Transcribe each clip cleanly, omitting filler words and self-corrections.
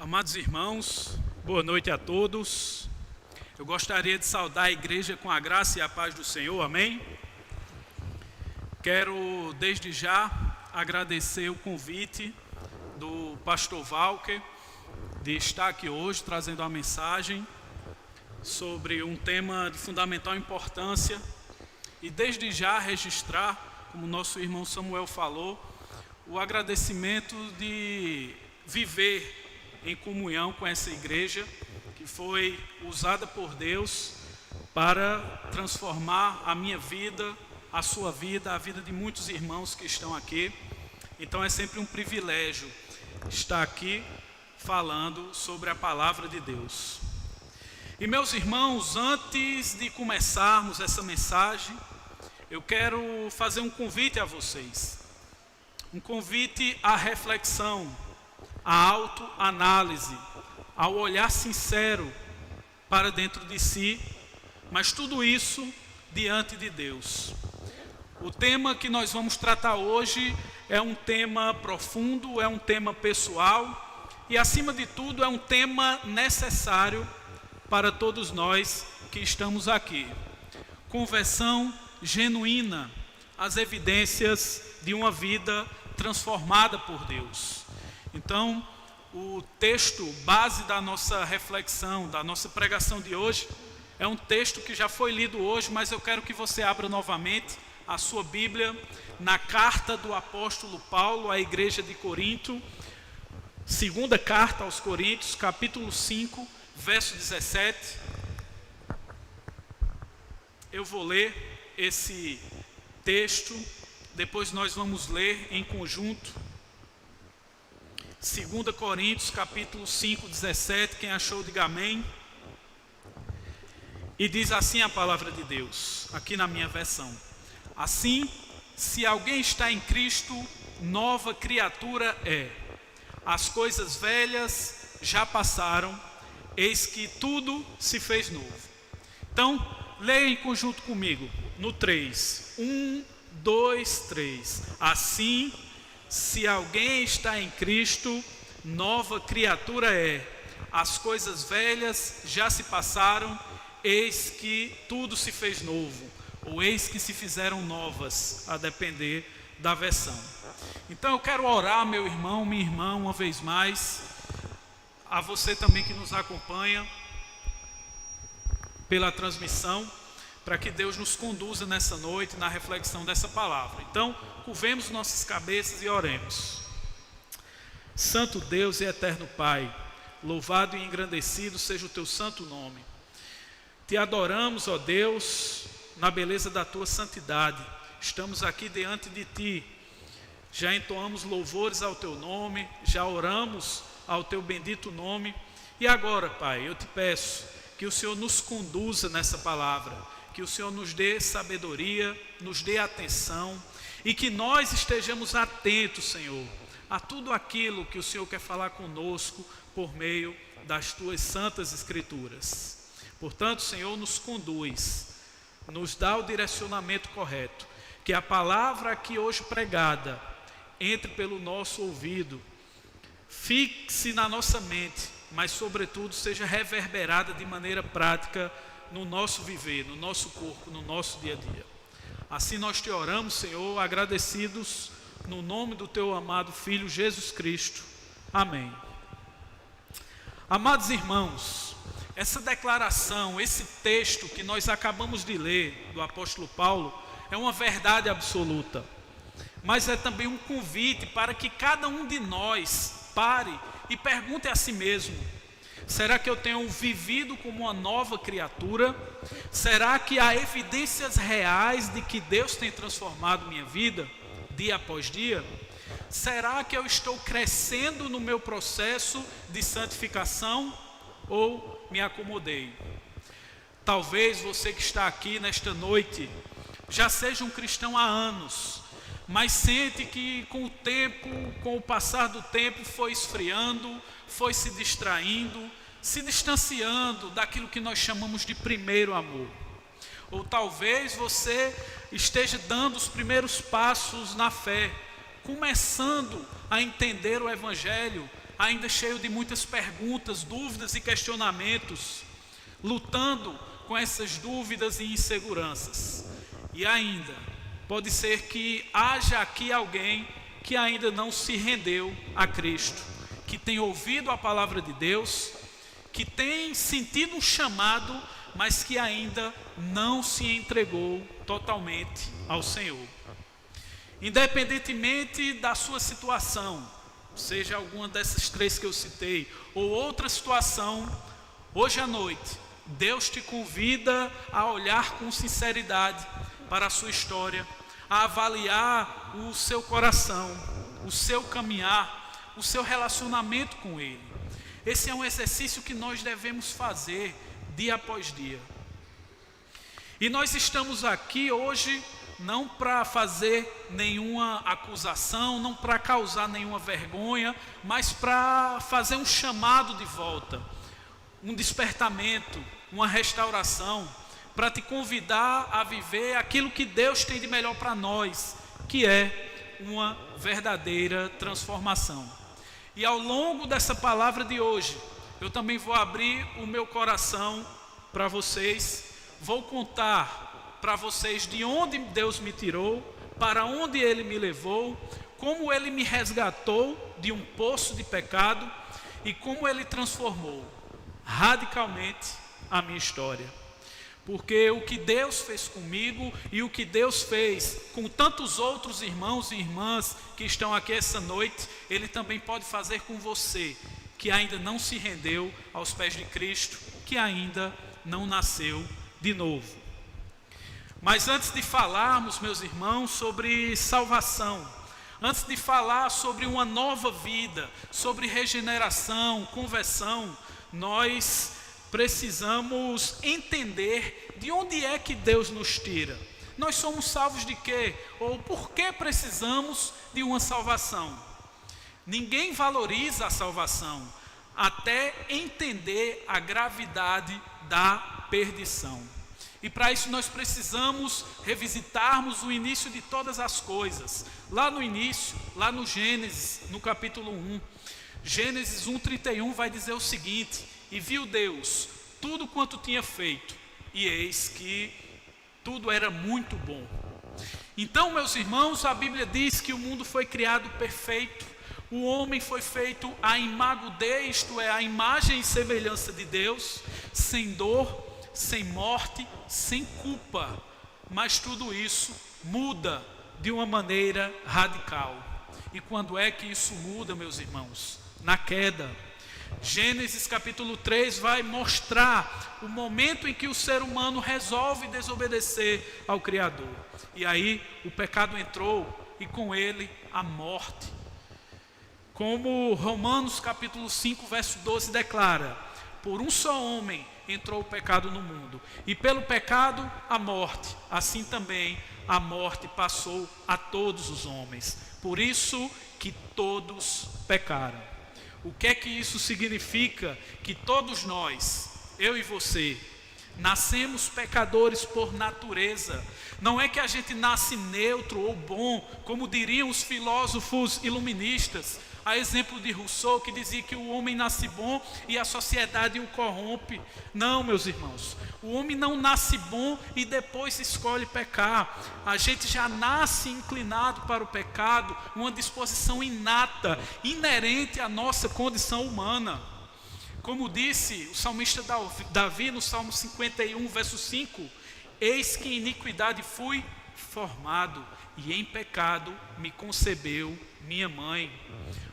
Amados irmãos, boa noite a todos. Eu gostaria de saudar a igreja com a graça e a paz do Senhor, amém? Quero desde já agradecer o convite do pastor Walker de estar aqui hoje trazendo uma mensagem sobre um tema de fundamental importância e desde já registrar, como nosso irmão Samuel falou, o agradecimento de viver em comunhão com essa igreja que foi usada por Deus para transformar a minha vida, a sua vida, a vida de muitos irmãos que estão aqui. Então é sempre um privilégio estar aqui falando sobre a palavra de Deus. E meus irmãos, antes de começarmos essa mensagem, eu quero fazer um convite a vocês. Um convite à reflexão, à autoanálise, ao olhar sincero para dentro de si, mas tudo isso diante de Deus. O tema que nós vamos tratar hoje é um tema profundo, é um tema pessoal e, acima de tudo, é um tema necessário para todos nós que estamos aqui. Conversão genuína, as evidências de uma vida transformada por Deus. Então, o texto base da nossa reflexão, da nossa pregação de hoje, é um texto que já foi lido hoje, mas eu quero que você abra novamente a sua Bíblia na carta do apóstolo Paulo à igreja de Corinto, segunda carta aos Coríntios, capítulo 5, verso 17. Eu vou ler esse texto, depois nós vamos ler em conjunto. 2 Coríntios, capítulo 5, 17, quem achou, diga amém. E diz assim a palavra de Deus, aqui na minha versão. Assim, se alguém está em Cristo, nova criatura é. As coisas velhas já passaram, eis que tudo se fez novo. Então, leia em conjunto comigo, no 3. 1, 2, 3. Assim, se alguém está em Cristo, nova criatura é. As coisas velhas já se passaram, eis que tudo se fez novo. Ou eis que se fizeram novas, a depender da versão. Então eu quero orar, meu irmão, minha irmã, uma vez mais, a você também que nos acompanha pela transmissão, para que Deus nos conduza nessa noite na reflexão dessa palavra. Então, curvemos nossas cabeças e oremos. Santo Deus e eterno Pai, louvado e engrandecido seja o teu santo nome. Te adoramos, ó Deus, na beleza da tua santidade. Estamos aqui diante de ti, já entoamos louvores ao teu nome, já oramos ao teu bendito nome. E agora, Pai, eu te peço que o Senhor nos conduza nessa palavra, que o Senhor nos dê sabedoria, nos dê atenção e que nós estejamos atentos, Senhor, a tudo aquilo que o Senhor quer falar conosco por meio das tuas santas escrituras. Portanto, Senhor, nos conduz, nos dá o direcionamento correto, que a palavra aqui hoje pregada entre pelo nosso ouvido, fixe na nossa mente, mas sobretudo seja reverberada de maneira prática no nosso viver, no nosso corpo, no nosso dia a dia. Assim nós te oramos, Senhor, agradecidos no nome do teu amado Filho Jesus Cristo. Amém. Amados irmãos, essa declaração, esse texto que nós acabamos de ler do apóstolo Paulo, é uma verdade absoluta, mas é também um convite para que cada um de nós pare e pergunte a si mesmo: será que eu tenho vivido como uma nova criatura? Será que há evidências reais de que Deus tem transformado minha vida, dia após dia? Será que eu estou crescendo no meu processo de santificação ou me acomodei? Talvez você que está aqui nesta noite já seja um cristão há anos, mas sente que com o tempo, com o passar do tempo, foi esfriando, foi se distraindo, se distanciando daquilo que nós chamamos de primeiro amor. Ou talvez você esteja dando os primeiros passos na fé, começando a entender o Evangelho, ainda cheio de muitas perguntas, dúvidas e questionamentos, lutando com essas dúvidas e inseguranças. E ainda, pode ser que haja aqui alguém que ainda não se rendeu a Cristo, que tem ouvido a palavra de Deus, que tem sentido um chamado, mas que ainda não se entregou totalmente ao Senhor. Independentemente da sua situação, seja alguma dessas três que eu citei, ou outra situação, hoje à noite, Deus te convida a olhar com sinceridade para a sua história, a avaliar o seu coração, o seu caminhar, o seu relacionamento com Ele. Esse é um exercício que nós devemos fazer dia após dia. E nós estamos aqui hoje não para fazer nenhuma acusação, não para causar nenhuma vergonha, mas para fazer um chamado de volta, um despertamento, uma restauração, para te convidar a viver aquilo que Deus tem de melhor para nós, que é uma verdadeira transformação. E ao longo dessa palavra de hoje, eu também vou abrir o meu coração para vocês, vou contar para vocês de onde Deus me tirou, para onde Ele me levou, como Ele me resgatou de um poço de pecado e como Ele transformou radicalmente a minha história. Porque o que Deus fez comigo e o que Deus fez com tantos outros irmãos e irmãs que estão aqui essa noite, Ele também pode fazer com você, que ainda não se rendeu aos pés de Cristo, que ainda não nasceu de novo. Mas antes de falarmos, meus irmãos, sobre salvação, antes de falar sobre uma nova vida, sobre regeneração, conversão, nós precisamos entender de onde é que Deus nos tira. Nós somos salvos de quê? Ou por que precisamos de uma salvação? Ninguém valoriza a salvação até entender a gravidade da perdição. E para isso nós precisamos revisitarmos o início de todas as coisas. Lá no início, lá no Gênesis, no capítulo 1. Gênesis 1:31 vai dizer o seguinte: e viu Deus tudo quanto tinha feito, e eis que tudo era muito bom. Então, meus irmãos, a Bíblia diz que o mundo foi criado perfeito. O homem foi feito à imago Dei, isto é, a imagem e semelhança de Deus, sem dor, sem morte, sem culpa. Mas tudo isso muda de uma maneira radical. E quando é que isso muda, meus irmãos? Na queda. Gênesis capítulo 3 vai mostrar o momento em que o ser humano resolve desobedecer ao Criador. E aí o pecado entrou e com ele a morte. Como Romanos capítulo 5 verso 12 declara: por um só homem entrou o pecado no mundo, e pelo pecado a morte, assim também a morte passou a todos os homens, por isso que todos pecaram. O que é que isso significa? Que todos nós, eu e você, nascemos pecadores por natureza. Não é que a gente nasce neutro ou bom, como diriam os filósofos iluministas, a exemplo de Rousseau, que dizia que o homem nasce bom e a sociedade o corrompe. Não, meus irmãos, o homem não nasce bom e depois escolhe pecar. A gente já nasce inclinado para o pecado, uma disposição inata, inerente à nossa condição humana. Como disse o salmista Davi no Salmo 51, verso 5: eis que em iniquidade fui formado, e em pecado me concebeu minha mãe.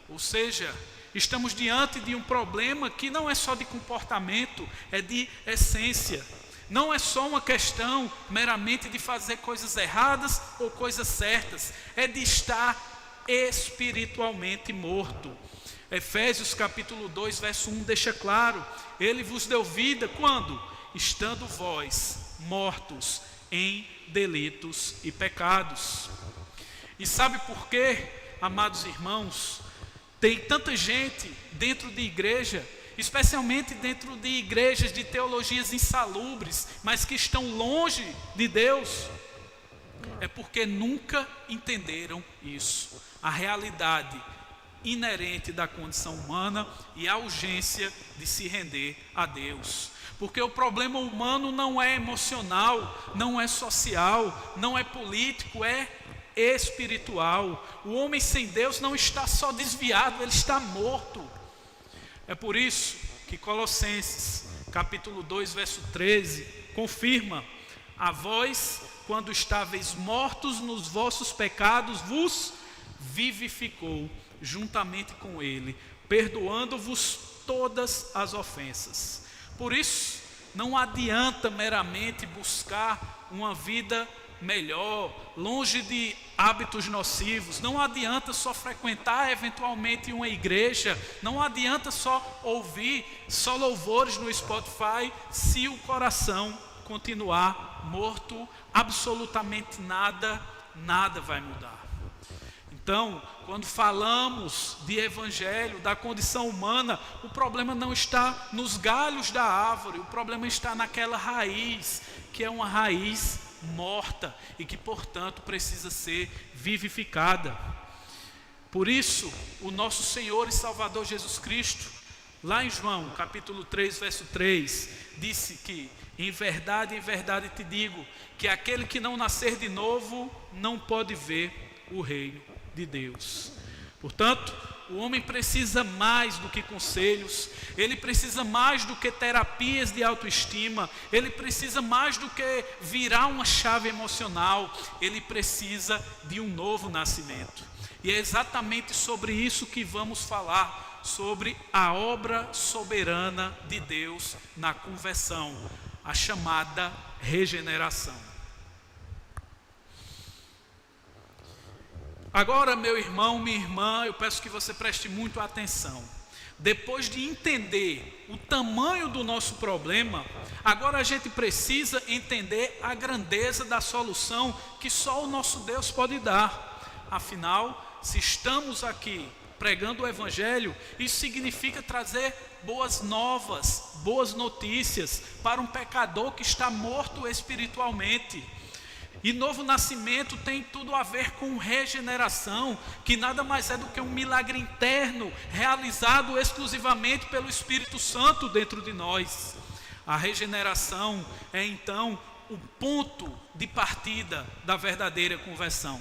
Ou seja, estamos diante de um problema que não é só de comportamento, é de essência. Não é só uma questão meramente de fazer coisas erradas ou coisas certas, é de estar espiritualmente morto. Efésios capítulo 2, verso 1 deixa claro: ele vos deu vida quando? Estando vós mortos em delitos e pecados. E sabe por quê, amados irmãos? Tem tanta gente dentro de igreja, especialmente dentro de igrejas de teologias insalubres, mas que estão longe de Deus. É porque nunca entenderam isso. A realidade inerente da condição humana e a urgência de se render a Deus. Porque o problema humano não é emocional, não é social, não é político, é espiritual. O homem sem Deus não está só desviado, ele está morto. É por isso que Colossenses, capítulo 2, verso 13, confirma: a vós, quando estáveis mortos nos vossos pecados, vos vivificou juntamente com ele, perdoando-vos todas as ofensas. Por isso, não adianta meramente buscar uma vida melhor, longe de hábitos nocivos. Não adianta só frequentar eventualmente uma igreja. Não adianta só ouvir só louvores no Spotify, se o coração continuar morto. Absolutamente nada vai mudar. Então, quando falamos de evangelho, da condição humana, o problema não está nos galhos da árvore, o problema está naquela raiz, que é uma raiz morta e que, portanto, precisa ser vivificada. Por isso, o nosso Senhor e Salvador Jesus Cristo, lá em João, capítulo 3, verso 3, disse que, em verdade te digo, que aquele que não nascer de novo, não pode ver o reino de Deus. Portanto, o homem precisa mais do que conselhos, ele precisa mais do que terapias de autoestima, ele precisa mais do que virar uma chave emocional, ele precisa de um novo nascimento. E é exatamente sobre isso que vamos falar, sobre a obra soberana de Deus na conversão, a chamada regeneração. Agora, meu irmão, minha irmã, eu peço que você preste muito atenção. Depois de entender o tamanho do nosso problema, agora a gente precisa entender a grandeza da solução que só o nosso Deus pode dar. Afinal, se estamos aqui pregando o Evangelho, isso significa trazer boas novas, boas notícias para um pecador que está morto espiritualmente. E novo nascimento tem tudo a ver com regeneração, que nada mais é do que um milagre interno, realizado exclusivamente pelo Espírito Santo dentro de nós. A regeneração é então o ponto de partida da verdadeira conversão.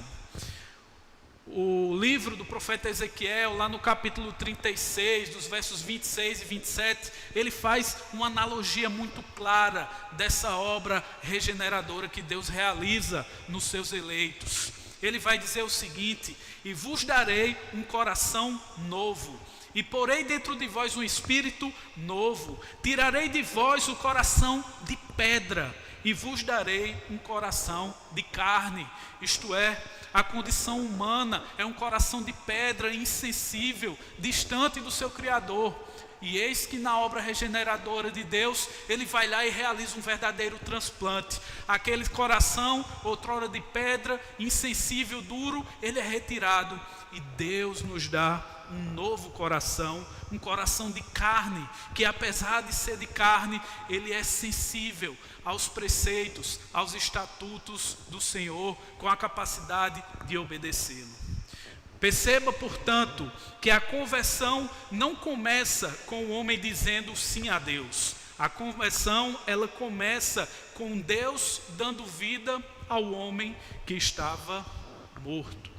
O livro do profeta Ezequiel, lá no capítulo 36, dos versos 26 e 27, ele faz uma analogia muito clara dessa obra regeneradora que Deus realiza nos seus eleitos. Ele vai dizer o seguinte: e vos darei um coração novo, e porei dentro de vós um espírito novo, tirarei de vós o coração de pedra, e vos darei um coração de carne. Isto é, a condição humana é um coração de pedra, insensível, distante do seu Criador. E eis que na obra regeneradora de Deus, Ele vai lá e realiza um verdadeiro transplante. Aquele coração, outrora de pedra, insensível, duro, ele é retirado. E Deus nos dá um novo coração, um coração de carne, que apesar de ser de carne, ele é sensível aos preceitos, aos estatutos do Senhor, com a capacidade de obedecê-lo. Perceba, portanto, que a conversão não começa com o homem dizendo sim a Deus. A conversão, ela começa com Deus dando vida ao homem que estava morto.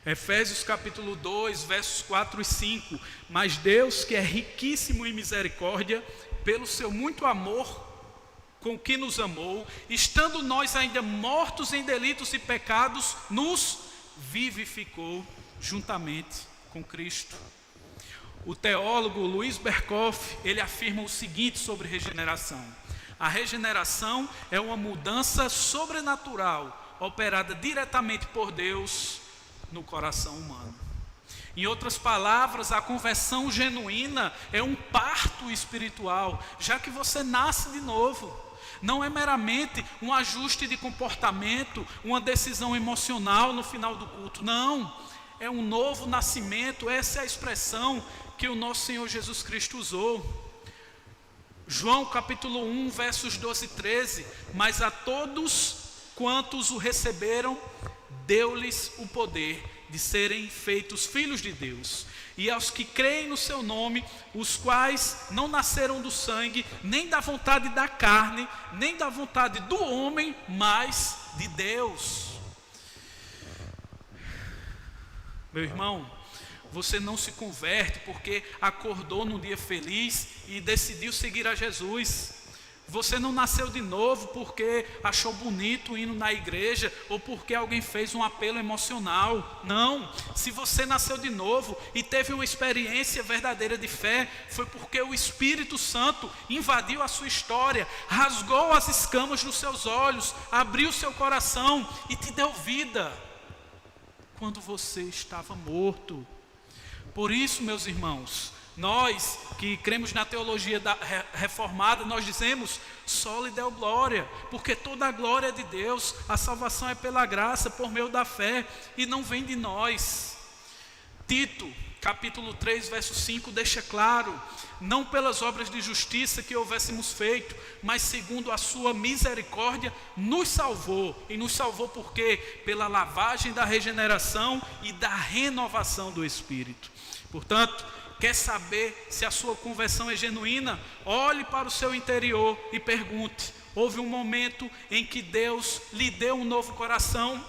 Efésios capítulo 2, versos 4 e 5. Mas Deus, que é riquíssimo em misericórdia, pelo seu muito amor com que nos amou, estando nós ainda mortos em delitos e pecados, nos vivificou juntamente com Cristo. O teólogo Luiz Berkoff, ele afirma o seguinte sobre regeneração: a regeneração é uma mudança sobrenatural, operada diretamente por Deus no coração humano. Em outras palavras, a conversão genuína é um parto espiritual, já que você nasce de novo. Não é meramente um ajuste de comportamento, uma decisão emocional no final do culto. Não, é um novo nascimento. Essa é a expressão que o nosso Senhor Jesus Cristo usou. João capítulo 1, versos 12 e 13. Mas a todos quantos o receberam, deu-lhes o poder de serem feitos filhos de Deus. E aos que creem no seu nome, os quais não nasceram do sangue, nem da vontade da carne, nem da vontade do homem, mas de Deus. Meu irmão, você não se converte porque acordou num dia feliz e decidiu seguir a Jesus. Você não nasceu de novo porque achou bonito indo na igreja ou porque alguém fez um apelo emocional. Não, se você nasceu de novo e teve uma experiência verdadeira de fé, foi porque o Espírito Santo invadiu a sua história, rasgou as escamas dos seus olhos, abriu seu coração e te deu vida quando você estava morto. Por isso, meus irmãos, nós que cremos na teologia reformada, nós dizemos, só lhe deu glória, porque toda a glória é de Deus, a salvação é pela graça, por meio da fé, e não vem de nós. Tito, capítulo 3, verso 5, deixa claro, não pelas obras de justiça que houvéssemos feito, mas segundo a sua misericórdia, nos salvou. E nos salvou por quê? Pela lavagem da regeneração e da renovação do Espírito. Portanto, quer saber se a sua conversão é genuína? Olhe para o seu interior e pergunte: houve um momento em que Deus lhe deu um novo coração?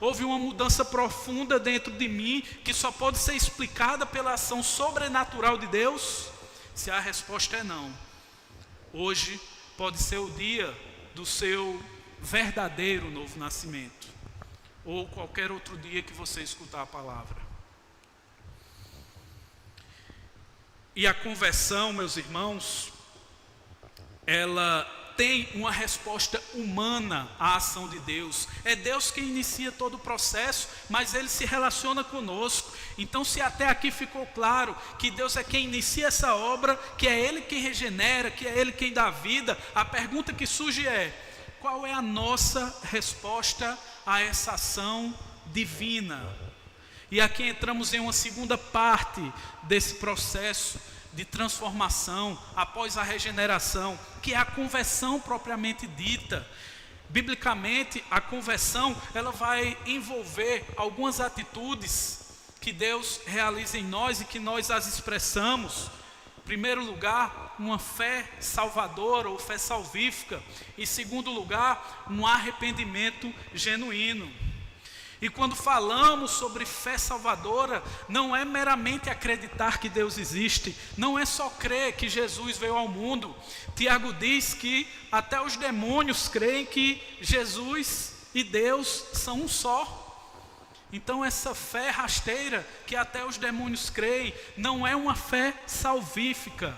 Houve uma mudança profunda dentro de mim que só pode ser explicada pela ação sobrenatural de Deus? Se a resposta é não, hoje pode ser o dia do seu verdadeiro novo nascimento, ou qualquer outro dia que você escutar a palavra. E a conversão, meus irmãos, ela tem uma resposta humana à ação de Deus. É Deus que inicia todo o processo, mas Ele se relaciona conosco. Então, se até aqui ficou claro que Deus é quem inicia essa obra, que é Ele quem regenera, que é Ele quem dá vida, a pergunta que surge é: qual é a nossa resposta a essa ação divina? E aqui entramos em uma segunda parte desse processo de transformação após a regeneração, que é a conversão propriamente dita. Biblicamente, a conversão, ela vai envolver algumas atitudes que Deus realiza em nós e que nós as expressamos. Em primeiro lugar, uma fé salvadora ou fé salvífica. Em segundo lugar, um arrependimento genuíno. E quando falamos sobre fé salvadora, não é meramente acreditar que Deus existe, não é só crer que Jesus veio ao mundo. Tiago diz que até os demônios creem que Jesus e Deus são um só. Então essa fé rasteira, que até os demônios creem, não é uma fé salvífica.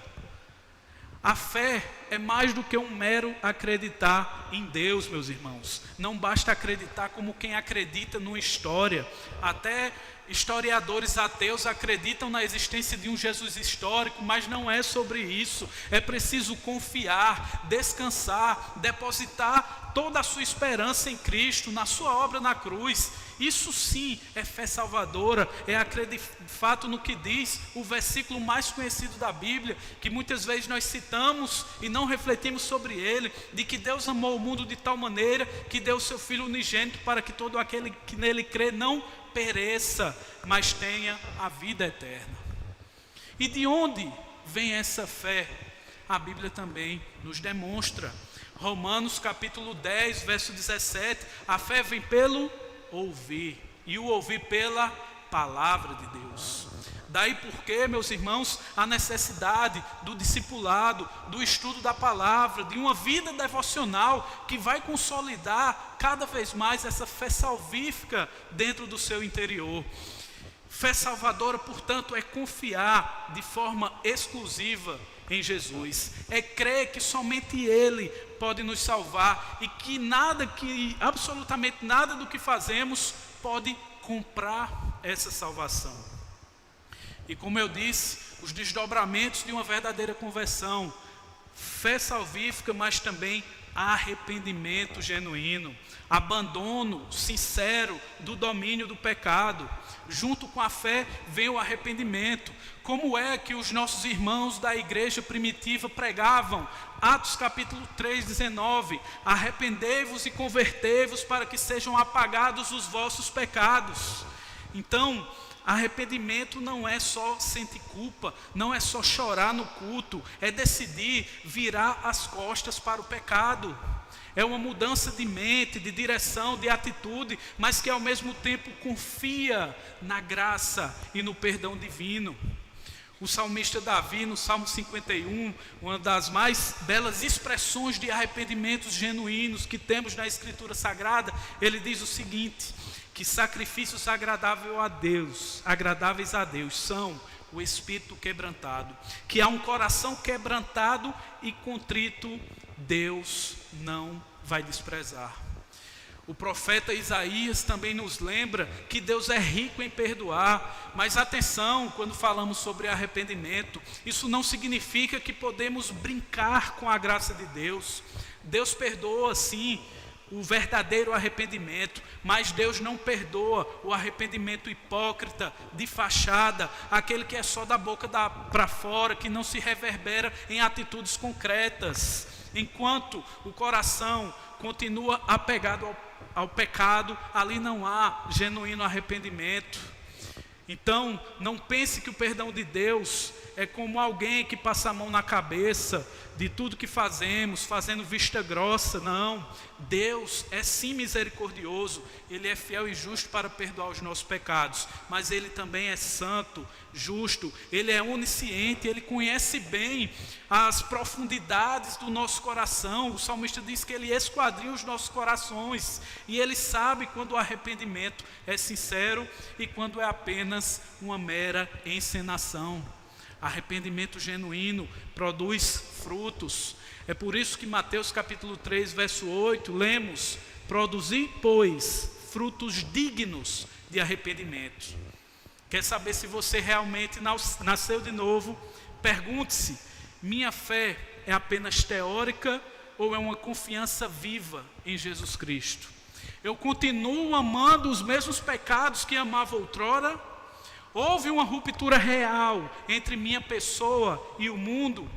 A fé é mais do que um mero acreditar em Deus, meus irmãos. Não basta acreditar como quem acredita numa história. Até historiadores ateus acreditam na existência de um Jesus histórico, mas não é sobre isso. É preciso confiar, descansar, depositar toda a sua esperança em Cristo, na sua obra na cruz. Isso sim é fé salvadora, é acreditar de fato no que diz o versículo mais conhecido da Bíblia, que muitas vezes nós citamos e não refletimos sobre ele, de que Deus amou o mundo de tal maneira que deu o seu Filho unigênito para que todo aquele que nele crê não pereça, mas tenha a vida eterna. E de onde vem essa fé? A Bíblia também nos demonstra. Romanos capítulo 10, verso 17, a fé vem pelo ouvir, e o ouvir pela palavra de Deus. Daí porque, meus irmãos, a necessidade do discipulado, do estudo da palavra, de uma vida devocional que vai consolidar cada vez mais essa fé salvífica dentro do seu interior. Fé salvadora, portanto, é confiar de forma exclusiva em Jesus, é crer que somente Ele pode nos salvar e que absolutamente nada do que fazemos pode comprar essa salvação. E como eu disse, os desdobramentos de uma verdadeira conversão, fé salvífica, mas também arrependimento genuíno, abandono sincero do domínio do pecado. Junto com a fé vem o arrependimento. Como é que os nossos irmãos da igreja primitiva pregavam? Atos capítulo 3, 19: arrependei-vos e convertei-vos para que sejam apagados os vossos pecados. Então, arrependimento não é só sentir culpa, não é só chorar no culto, é decidir virar as costas para o pecado. É uma mudança de mente, de direção, de atitude, mas que ao mesmo tempo confia na graça e no perdão divino. O salmista Davi, no Salmo 51, uma das mais belas expressões de arrependimentos genuínos que temos na Escritura Sagrada, ele diz o seguinte: que sacrifícios agradáveis a Deus são o espírito quebrantado, que há um coração quebrantado e contrito, Deus não vai desprezar. O profeta Isaías também nos lembra que Deus é rico em perdoar, mas atenção, quando falamos sobre arrependimento, isso não significa que podemos brincar com a graça de Deus. Deus perdoa sim o verdadeiro arrependimento, mas Deus não perdoa o arrependimento hipócrita, de fachada, aquele que é só da boca para fora, que não se reverbera em atitudes concretas. Enquanto o coração continua apegado ao pecado, ali não há genuíno arrependimento. Então, não pense que o perdão de Deus é como alguém que passa a mão na cabeça de tudo que fazemos, fazendo vista grossa. Não, Deus é sim misericordioso, Ele é fiel e justo para perdoar os nossos pecados, mas Ele também é santo, justo, Ele é onisciente, Ele conhece bem as profundidades do nosso coração. O salmista diz que Ele esquadrinha os nossos corações, e Ele sabe quando o arrependimento é sincero e quando é apenas uma mera encenação. Arrependimento genuíno produz frutos. É por isso que Mateus capítulo 3, verso 8, lemos: produzir, pois, frutos dignos de arrependimento. Quer saber se você realmente nasceu de novo? Pergunte-se: minha fé é apenas teórica ou é uma confiança viva em Jesus Cristo? Eu continuo amando os mesmos pecados que amava outrora? Houve uma ruptura real entre minha pessoa e o mundo?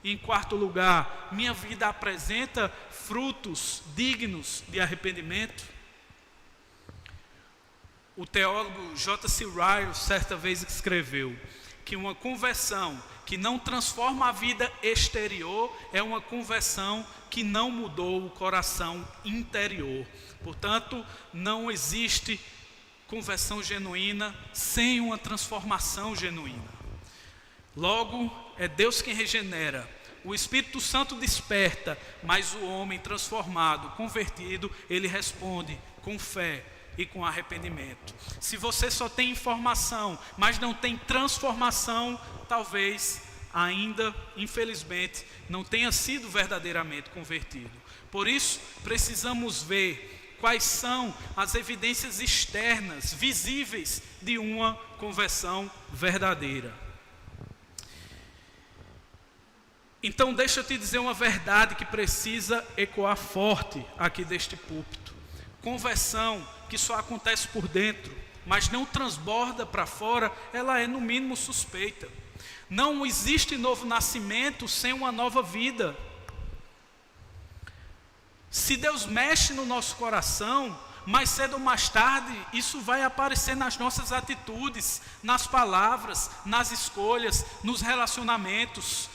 E em quarto lugar, minha vida apresenta frutos dignos de arrependimento? O teólogo J.C. Ryle certa vez escreveu que uma conversão que não transforma a vida exterior é uma conversão que não mudou o coração interior. Portanto, não existe conversão genuína sem uma transformação genuína. Logo, é Deus quem regenera, o Espírito Santo desperta, mas o homem transformado, convertido, ele responde com fé e com arrependimento. Se você só tem informação, mas não tem transformação, talvez ainda, infelizmente, não tenha sido verdadeiramente convertido. Por isso, precisamos ver quais são as evidências externas, visíveis, de uma conversão verdadeira. Então, deixa eu te dizer uma verdade que precisa ecoar forte aqui deste púlpito. Conversão que só acontece por dentro, mas não transborda para fora, ela é no mínimo suspeita. Não existe novo nascimento sem uma nova vida. Se Deus mexe no nosso coração, mais cedo ou mais tarde, isso vai aparecer nas nossas atitudes, nas palavras, nas escolhas, nos relacionamentos.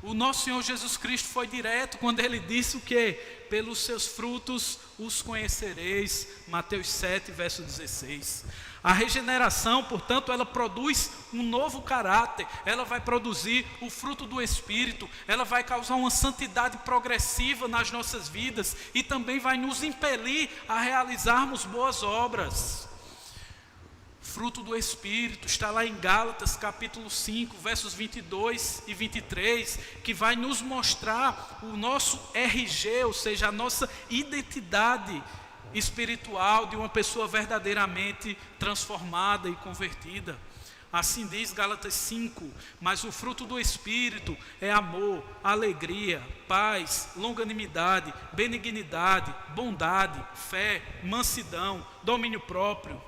O nosso Senhor Jesus Cristo foi direto quando Ele disse o quê? Pelos seus frutos os conhecereis. Mateus 7, verso 16. A regeneração, portanto, ela produz um novo caráter, ela vai produzir o fruto do Espírito, ela vai causar uma santidade progressiva nas nossas vidas e também vai nos impelir a realizarmos boas obras. Fruto do Espírito está lá em Gálatas capítulo 5, versos 22 e 23, que vai nos mostrar o nosso RG, ou seja, a nossa identidade espiritual de uma pessoa verdadeiramente transformada e convertida. Assim diz Gálatas 5, mas o fruto do Espírito é amor, alegria, paz, longanimidade, benignidade, bondade, fé, mansidão, domínio próprio.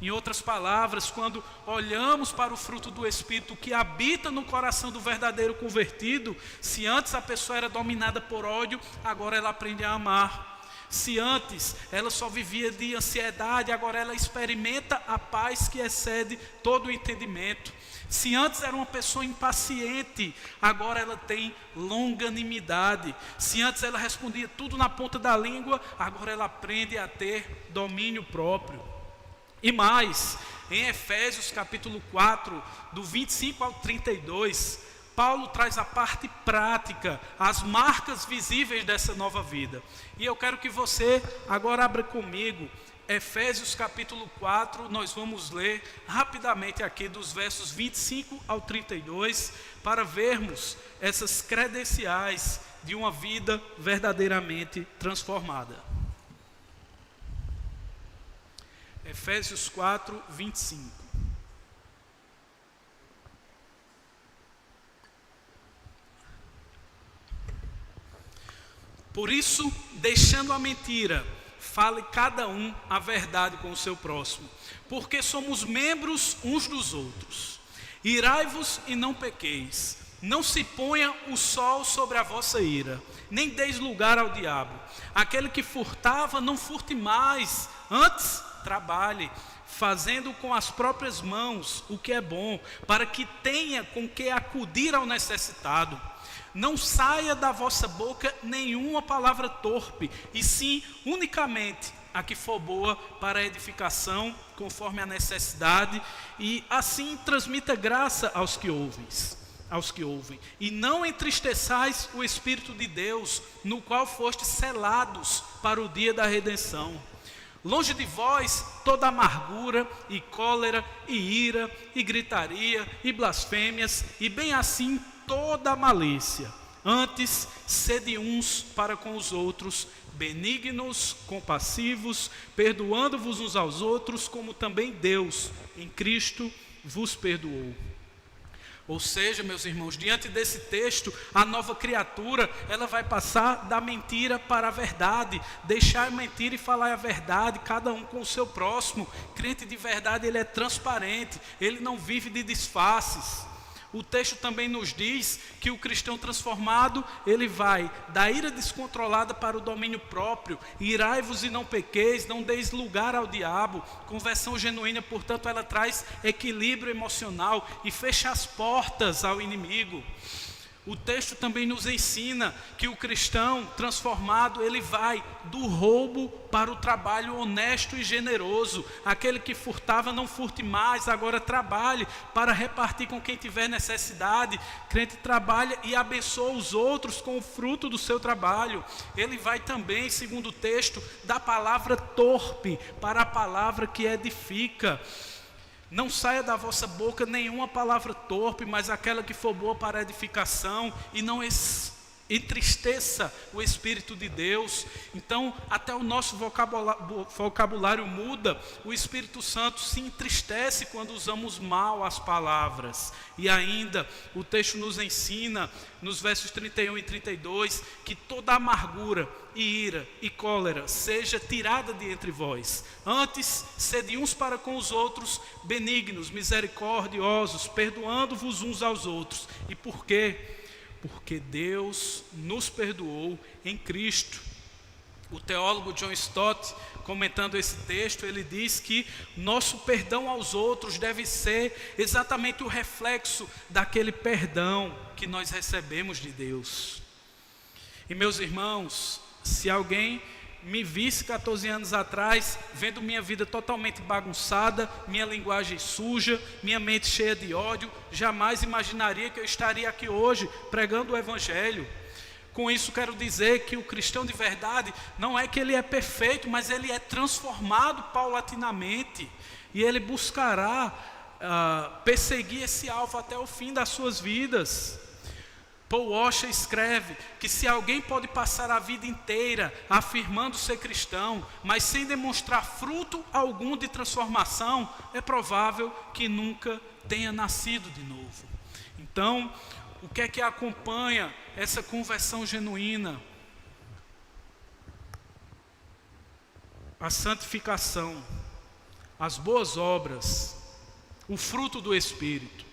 Em outras palavras, quando olhamos para o fruto do Espírito que habita no coração do verdadeiro convertido, se antes a pessoa era dominada por ódio, agora ela aprende a amar. Se antes ela só vivia de ansiedade, agora ela experimenta a paz que excede todo o entendimento. Se antes era uma pessoa impaciente, agora ela tem longanimidade. Se antes ela respondia tudo na ponta da língua, agora ela aprende a ter domínio próprio. E mais, em Efésios capítulo 4, do 25 ao 32, Paulo traz a parte prática, as marcas visíveis dessa nova vida. E eu quero que você agora abra comigo Efésios capítulo 4, nós vamos ler rapidamente aqui dos versos 25 ao 32, para vermos essas credenciais de uma vida verdadeiramente transformada. Efésios 4, 25. Por isso, deixando a mentira, fale cada um a verdade com o seu próximo, porque somos membros uns dos outros. Irai-vos e não pequeis, não se ponha o sol sobre a vossa ira, nem deis lugar ao diabo. Aquele que furtava, não furte mais, antes trabalhe, fazendo com as próprias mãos o que é bom, para que tenha com que acudir ao necessitado. Não saia da vossa boca nenhuma palavra torpe, e sim unicamente a que for boa para a edificação, conforme a necessidade, e assim transmita graça aos que ouvem. E não entristeçais o Espírito de Deus, no qual fostes selados para o dia da redenção. Longe de vós toda amargura e cólera e ira e gritaria e blasfêmias, e bem assim toda malícia. Antes, sede uns para com os outros, benignos, compassivos, perdoando-vos uns aos outros, como também Deus, em Cristo, vos perdoou. Ou seja, meus irmãos, diante desse texto, a nova criatura, ela vai passar da mentira para a verdade, deixar a mentira e falar a verdade, cada um com o seu próximo. Crente de verdade, ele é transparente, ele não vive de disfarces. O texto também nos diz que o cristão transformado, ele vai da ira descontrolada para o domínio próprio. Irai-vos e não pequeis, não deis lugar ao diabo. Conversão genuína, portanto, ela traz equilíbrio emocional e fecha as portas ao inimigo. O texto também nos ensina que o cristão transformado, ele vai do roubo para o trabalho honesto e generoso. Aquele que furtava, não furte mais, agora trabalhe para repartir com quem tiver necessidade. Crente trabalha e abençoa os outros com o fruto do seu trabalho. Ele vai também, segundo o texto, da palavra torpe para a palavra que edifica. Não saia da vossa boca nenhuma palavra torpe, mas aquela que for boa para a edificação, e não entristeça o Espírito de Deus. Então, até o nosso vocabulário muda. O Espírito Santo se entristece quando usamos mal as palavras. E ainda, o texto nos ensina, nos versos 31 e 32, que toda amargura e ira e cólera seja tirada de entre vós. Antes, sede uns para com os outros, benignos, misericordiosos, perdoando-vos uns aos outros. E por quê? Porque Deus nos perdoou em Cristo. O teólogo John Stott, comentando esse texto, ele diz que nosso perdão aos outros deve ser exatamente o reflexo daquele perdão que nós recebemos de Deus. E meus irmãos, se alguém me visse 14 anos atrás, vendo minha vida totalmente bagunçada, minha linguagem suja, minha mente cheia de ódio, jamais imaginaria que eu estaria aqui hoje pregando o Evangelho. Com isso quero dizer que o cristão de verdade não é que ele é perfeito, mas ele é transformado paulatinamente, e ele buscará perseguir esse alvo até o fim das suas vidas. Paul Washer escreve que se alguém pode passar a vida inteira afirmando ser cristão, mas sem demonstrar fruto algum de transformação, é provável que nunca tenha nascido de novo. Então, o que é que acompanha essa conversão genuína? A santificação, as boas obras, o fruto do Espírito.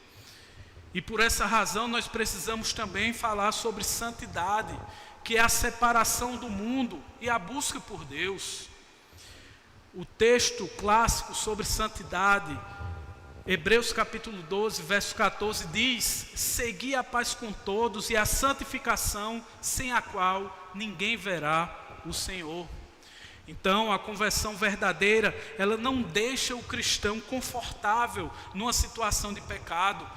E por essa razão nós precisamos também falar sobre santidade, que é a separação do mundo e a busca por Deus. O texto clássico sobre santidade, Hebreus capítulo 12, verso 14, diz: segui a paz com todos e a santificação, sem a qual ninguém verá o Senhor. Então, a conversão verdadeira, ela não deixa o cristão confortável numa situação de pecado.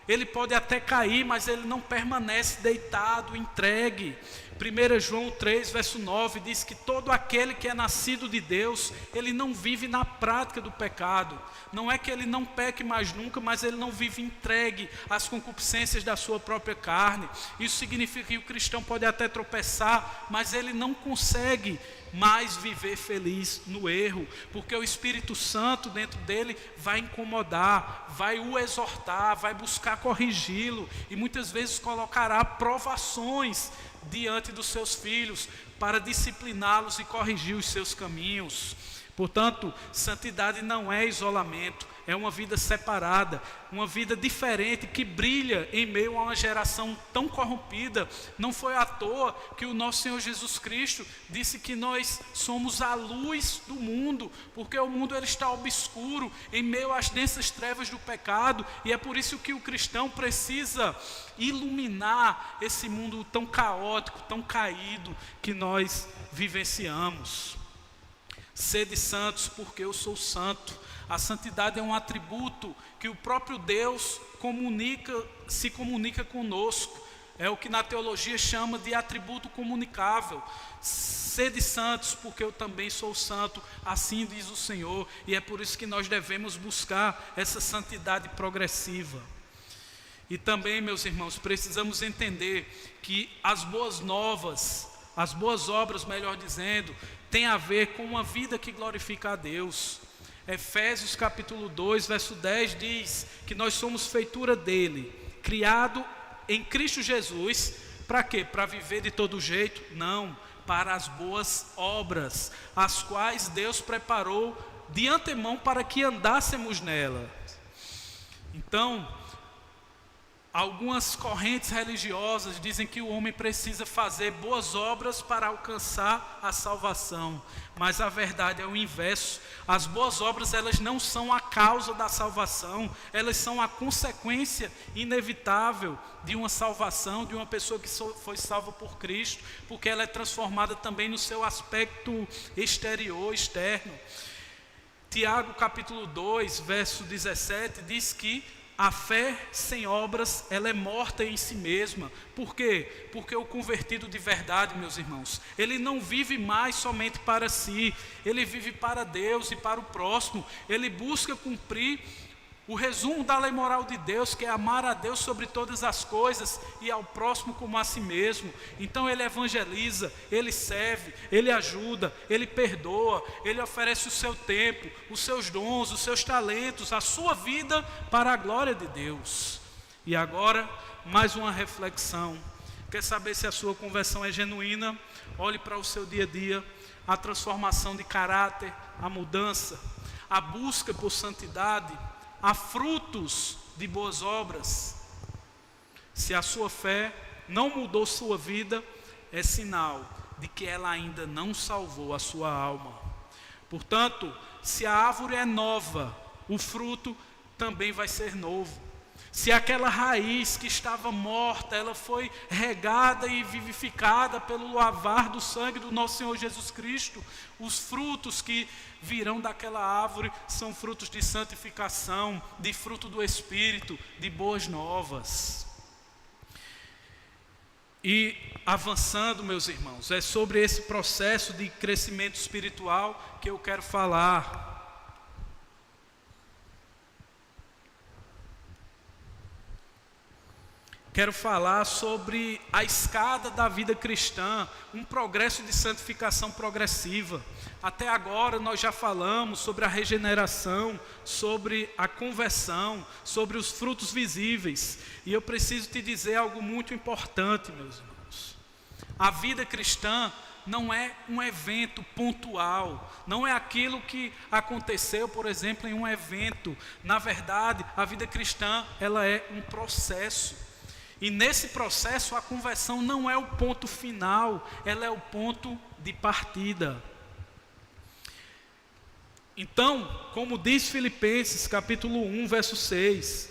Ele pode até cair, mas ele não permanece deitado, entregue. 1 João 3, verso 9, diz que todo aquele que é nascido de Deus, ele não vive na prática do pecado. Não é que ele não peque mais nunca, mas ele não vive entregue às concupiscências da sua própria carne. Isso significa que o cristão pode até tropeçar, mas ele não consegue mais viver feliz no erro, porque o Espírito Santo dentro dele vai incomodar, vai o exortar, vai buscar corrigi-lo e muitas vezes colocará provações diante dos seus filhos para discipliná-los e corrigir os seus caminhos. Portanto, santidade não é isolamento, é uma vida separada, uma vida diferente que brilha em meio a uma geração tão corrompida. Não foi à toa que o nosso Senhor Jesus Cristo disse que nós somos a luz do mundo, porque o mundo ele está obscuro em meio às densas trevas do pecado, e é por isso que o cristão precisa iluminar esse mundo tão caótico, tão caído que nós vivenciamos. Sede santos, porque eu sou santo. A santidade é um atributo que o próprio Deus se comunica conosco. É o que na teologia chama de atributo comunicável. Sede santos, porque eu também sou santo, assim diz o Senhor. E é por isso que nós devemos buscar essa santidade progressiva. E também, meus irmãos, precisamos entender que as boas novas, as boas obras, melhor dizendo, tem a ver com uma vida que glorifica a Deus. Efésios capítulo 2, verso 10 diz que nós somos feitura dele, criado em Cristo Jesus. Para quê? Para viver de todo jeito? Não, para as boas obras, as quais Deus preparou de antemão para que andássemos nela. Então, algumas correntes religiosas dizem que o homem precisa fazer boas obras para alcançar a salvação, mas a verdade é o inverso. As boas obras, elas não são a causa da salvação, elas são a consequência inevitável de uma salvação, de uma pessoa que foi salva por Cristo, porque ela é transformada também no seu aspecto exterior, externo. Tiago capítulo 2, verso 17, diz que a fé sem obras, ela é morta em si mesma. Por quê? Porque o convertido de verdade, meus irmãos, ele não vive mais somente para si, ele vive para Deus e para o próximo. Ele busca cumprir o resumo da lei moral de Deus, que é amar a Deus sobre todas as coisas e ao próximo como a si mesmo. Então ele evangeliza, ele serve, ele ajuda, ele perdoa, ele oferece o seu tempo, os seus dons, os seus talentos, a sua vida para a glória de Deus. E agora, mais uma reflexão. Quer saber se a sua conversão é genuína? Olhe para o seu dia a dia, a transformação de caráter, a mudança, a busca por santidade, há frutos de boas obras. Se a sua fé não mudou sua vida, é sinal de que ela ainda não salvou a sua alma. Portanto, se a árvore é nova, o fruto também vai ser novo. Se aquela raiz que estava morta, ela foi regada e vivificada pelo lavar do sangue do nosso Senhor Jesus Cristo, os frutos que virão daquela árvore são frutos de santificação, de fruto do Espírito, de boas novas. E avançando, meus irmãos, é sobre esse processo de crescimento espiritual que eu quero falar. quero falar sobre a escada da vida cristã, um progresso de santificação progressiva. Até agora nós já falamos sobre a regeneração, sobre a conversão, sobre os frutos visíveis. E eu preciso te dizer algo muito importante, meus irmãos. A vida cristã não é um evento pontual, não é aquilo que aconteceu, por exemplo, em um evento. Na verdade, a vida cristã, ela é um processo. E nesse processo a conversão não é o ponto final, ela é o ponto de partida. Então, como diz Filipenses capítulo 1, verso 6,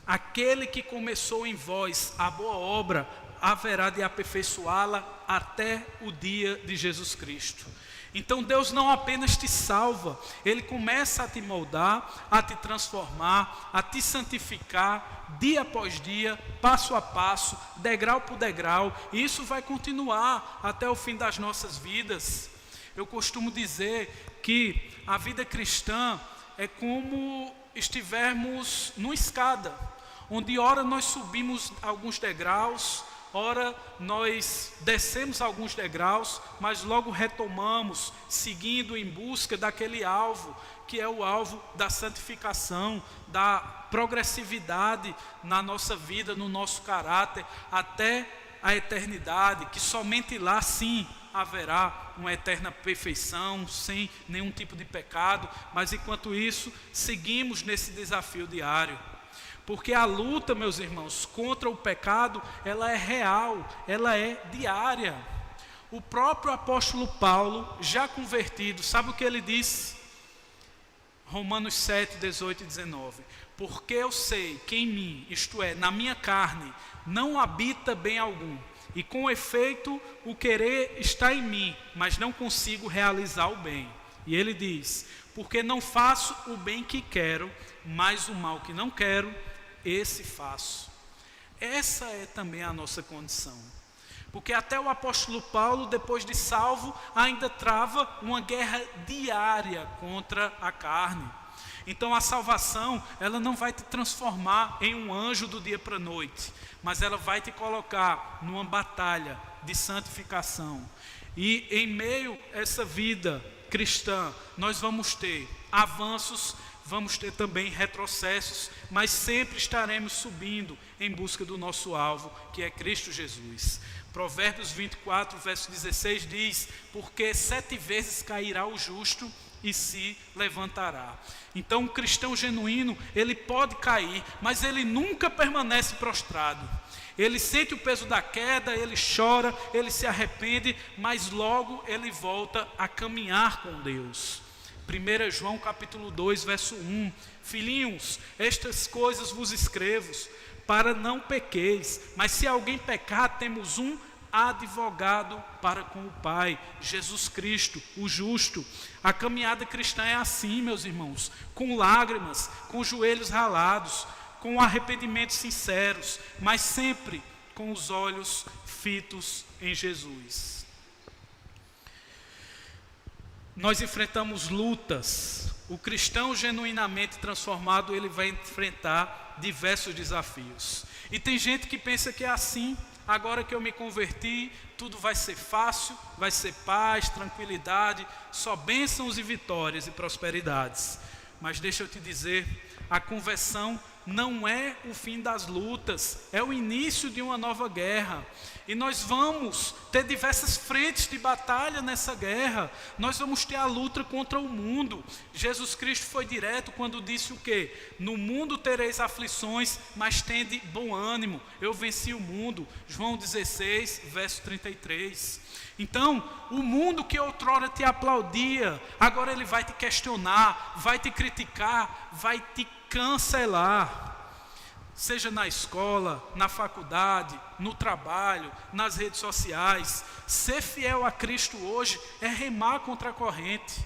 aquele que começou em vós a boa obra, haverá de aperfeiçoá-la até o dia de Jesus Cristo. Então Deus não apenas te salva, Ele começa a te moldar, a te transformar, a te santificar, dia após dia, passo a passo, degrau por degrau, e isso vai continuar até o fim das nossas vidas. Eu costumo dizer que a vida cristã é como estivermos numa escada, onde ora nós subimos alguns degraus, ora nós descemos alguns degraus, mas logo retomamos, seguindo em busca daquele alvo, que é o alvo da santificação, da progressividade na nossa vida, no nosso caráter, até a eternidade, que somente lá sim haverá uma eterna perfeição, sem nenhum tipo de pecado, mas enquanto isso, seguimos nesse desafio diário. Porque a luta, meus irmãos, contra o pecado, ela é real, ela é diária. O próprio apóstolo Paulo, já convertido, sabe o que ele disse? Romanos 7, 18 e 19. Porque eu sei que em mim, isto é, na minha carne, não habita bem algum. E com efeito, o querer está em mim, mas não consigo realizar o bem. E ele diz, porque não faço o bem que quero, mas o mal que não quero, esse faço. Essa é também a nossa condição. Porque até o apóstolo Paulo, depois de salvo, ainda trava uma guerra diária contra a carne. Então a salvação, ela não vai te transformar em um anjo do dia para a noite, mas ela vai te colocar numa batalha de santificação. E em meio a essa vida cristã, nós vamos ter avanços, vamos ter também retrocessos, mas sempre estaremos subindo em busca do nosso alvo, que é Cristo Jesus. Provérbios 24, verso 16 diz, porque 7 vezes cairá o justo e se levantará. Então, um cristão genuíno, ele pode cair, mas ele nunca permanece prostrado. Ele sente o peso da queda, ele chora, ele se arrepende, mas logo ele volta a caminhar com Deus. 1 João capítulo 2, verso 1. Filhinhos, estas coisas vos escrevo, para não pequeis. Mas se alguém pecar, temos um advogado para com o Pai, Jesus Cristo, o justo. A caminhada cristã é assim, meus irmãos, com lágrimas, com joelhos ralados, com arrependimentos sinceros, mas sempre com os olhos fitos em Jesus. Nós enfrentamos lutas. O cristão genuinamente transformado, ele vai enfrentar diversos desafios. E tem gente que pensa que é assim, agora que eu me converti, tudo vai ser fácil, vai ser paz, tranquilidade, só bênçãos e vitórias e prosperidades. Mas deixa eu te dizer, a conversão não é o fim das lutas, é o início de uma nova guerra. E nós vamos ter diversas frentes de batalha nessa guerra. Nós vamos ter a luta contra o mundo. Jesus Cristo foi direto quando disse o quê? No mundo tereis aflições, mas tende bom ânimo. Eu venci o mundo. João 16, verso 33. Então, o mundo que outrora te aplaudia, agora ele vai te questionar, vai te criticar, vai te cancelar. Seja na escola, na faculdade, no trabalho, nas redes sociais. Ser fiel a Cristo hoje é remar contra a corrente.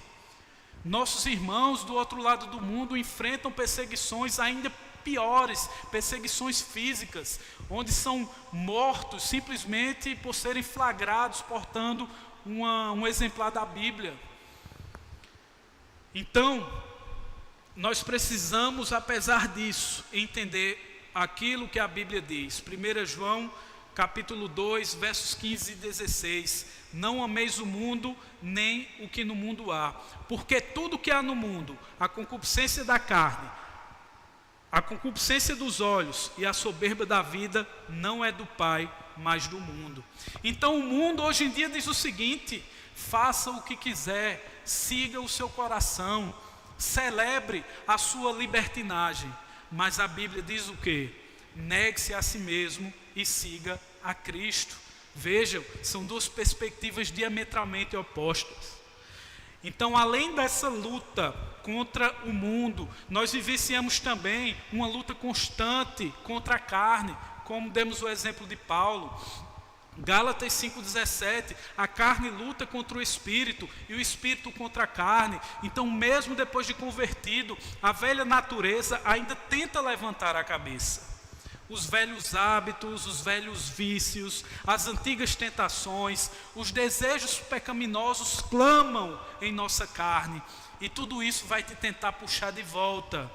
Nossos irmãos do outro lado do mundo enfrentam perseguições ainda piores, perseguições físicas, onde são mortos simplesmente por serem flagrados portando um exemplar da Bíblia. Então, nós precisamos, apesar disso, entender aquilo que a Bíblia diz. 1 João capítulo 2, versos 15 e 16. Não ameis o mundo, nem o que no mundo há. Porque tudo que há no mundo, a concupiscência da carne, a concupiscência dos olhos e a soberba da vida, não é do Pai, mas do mundo. Então o mundo hoje em dia diz o seguinte: faça o que quiser, siga o seu coração, celebre a sua libertinagem. Mas a Bíblia diz o quê? Negue-se a si mesmo e siga a Cristo. Vejam, são duas perspectivas diametralmente opostas. Então, além dessa luta contra o mundo, nós vivenciamos também uma luta constante contra a carne, como demos o exemplo de Paulo. Gálatas 5,17, a carne luta contra o espírito e o espírito contra a carne. Então, mesmo depois de convertido, a velha natureza ainda tenta levantar a cabeça. Os velhos hábitos, os velhos vícios, as antigas tentações, os desejos pecaminosos clamam em nossa carne. E tudo isso vai te tentar puxar de volta.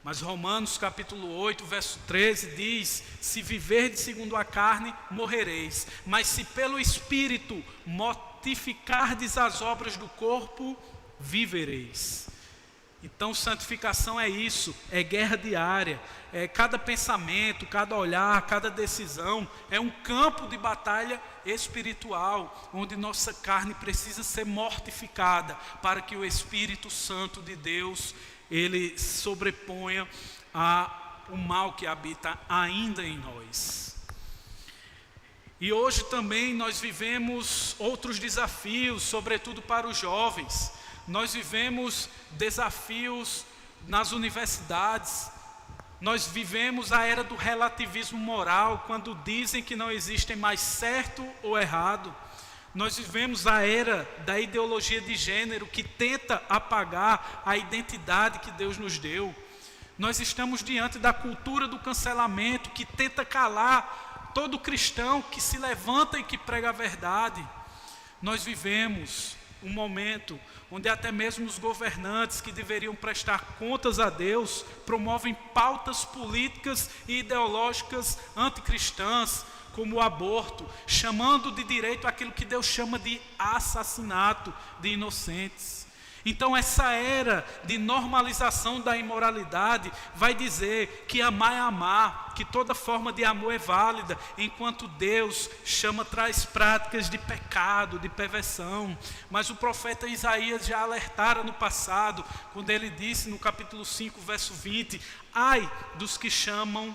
Mas Romanos capítulo 8, verso 13 diz: se viverdes segundo a carne, morrereis. Mas se pelo Espírito mortificardes as obras do corpo, vivereis. Então santificação é isso, é guerra diária, é cada pensamento, cada olhar, cada decisão, é um campo de batalha espiritual, onde nossa carne precisa ser mortificada, para que o Espírito Santo de Deus, ele sobreponha o mal que habita ainda em nós. E hoje também nós vivemos outros desafios, sobretudo para os jovens. Nós vivemos desafios nas universidades. Nós vivemos a era do relativismo moral, quando dizem que não existem mais certo ou errado. Nós vivemos a era da ideologia de gênero, que tenta apagar a identidade que Deus nos deu. Nós estamos diante da cultura do cancelamento, que tenta calar todo cristão que se levanta e que prega a verdade. Nós vivemos um momento onde até mesmo os governantes, que deveriam prestar contas a Deus, promovem pautas políticas e ideológicas anticristãs, como o aborto, chamando de direito aquilo que Deus chama de assassinato de inocentes. Então essa era de normalização da imoralidade vai dizer que amar é amar, que toda forma de amor é válida, enquanto Deus traz práticas de pecado, de perversão. Mas o profeta Isaías já alertara no passado, quando ele disse no capítulo 5, verso 20, ai dos que chamam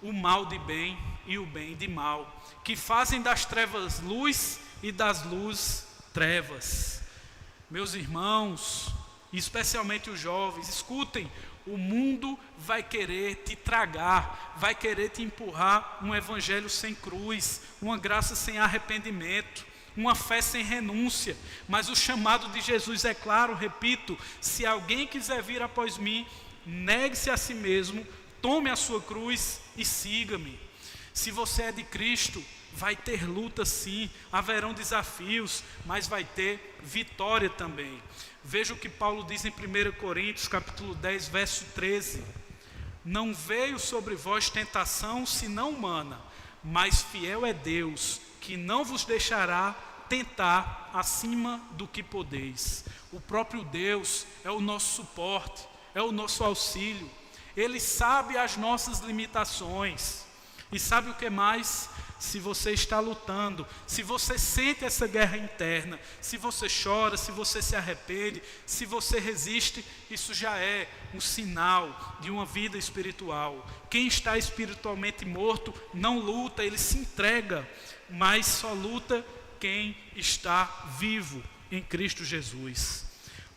o mal de bem e o bem de mal, que fazem das trevas luz e das luzes trevas. Meus irmãos, especialmente os jovens, escutem, o mundo vai querer te tragar, vai querer te empurrar um evangelho sem cruz, uma graça sem arrependimento, uma fé sem renúncia. Mas o chamado de Jesus é claro, repito: se alguém quiser vir após mim, negue-se a si mesmo, tome a sua cruz e siga-me. Se você é de Cristo, vai ter luta sim, haverão desafios, mas vai ter vitória também. Veja o que Paulo diz em 1 Coríntios capítulo 10, verso 13. Não veio sobre vós tentação senão humana, mas fiel é Deus, que não vos deixará tentar acima do que podeis. O próprio Deus é o nosso suporte, é o nosso auxílio. Ele sabe as nossas limitações. E sabe o que mais? Se você está lutando, se você sente essa guerra interna, se você chora, se você se arrepende, se você resiste, isso já é um sinal de uma vida espiritual. Quem está espiritualmente morto não luta, ele se entrega, mas só luta quem está vivo em Cristo Jesus.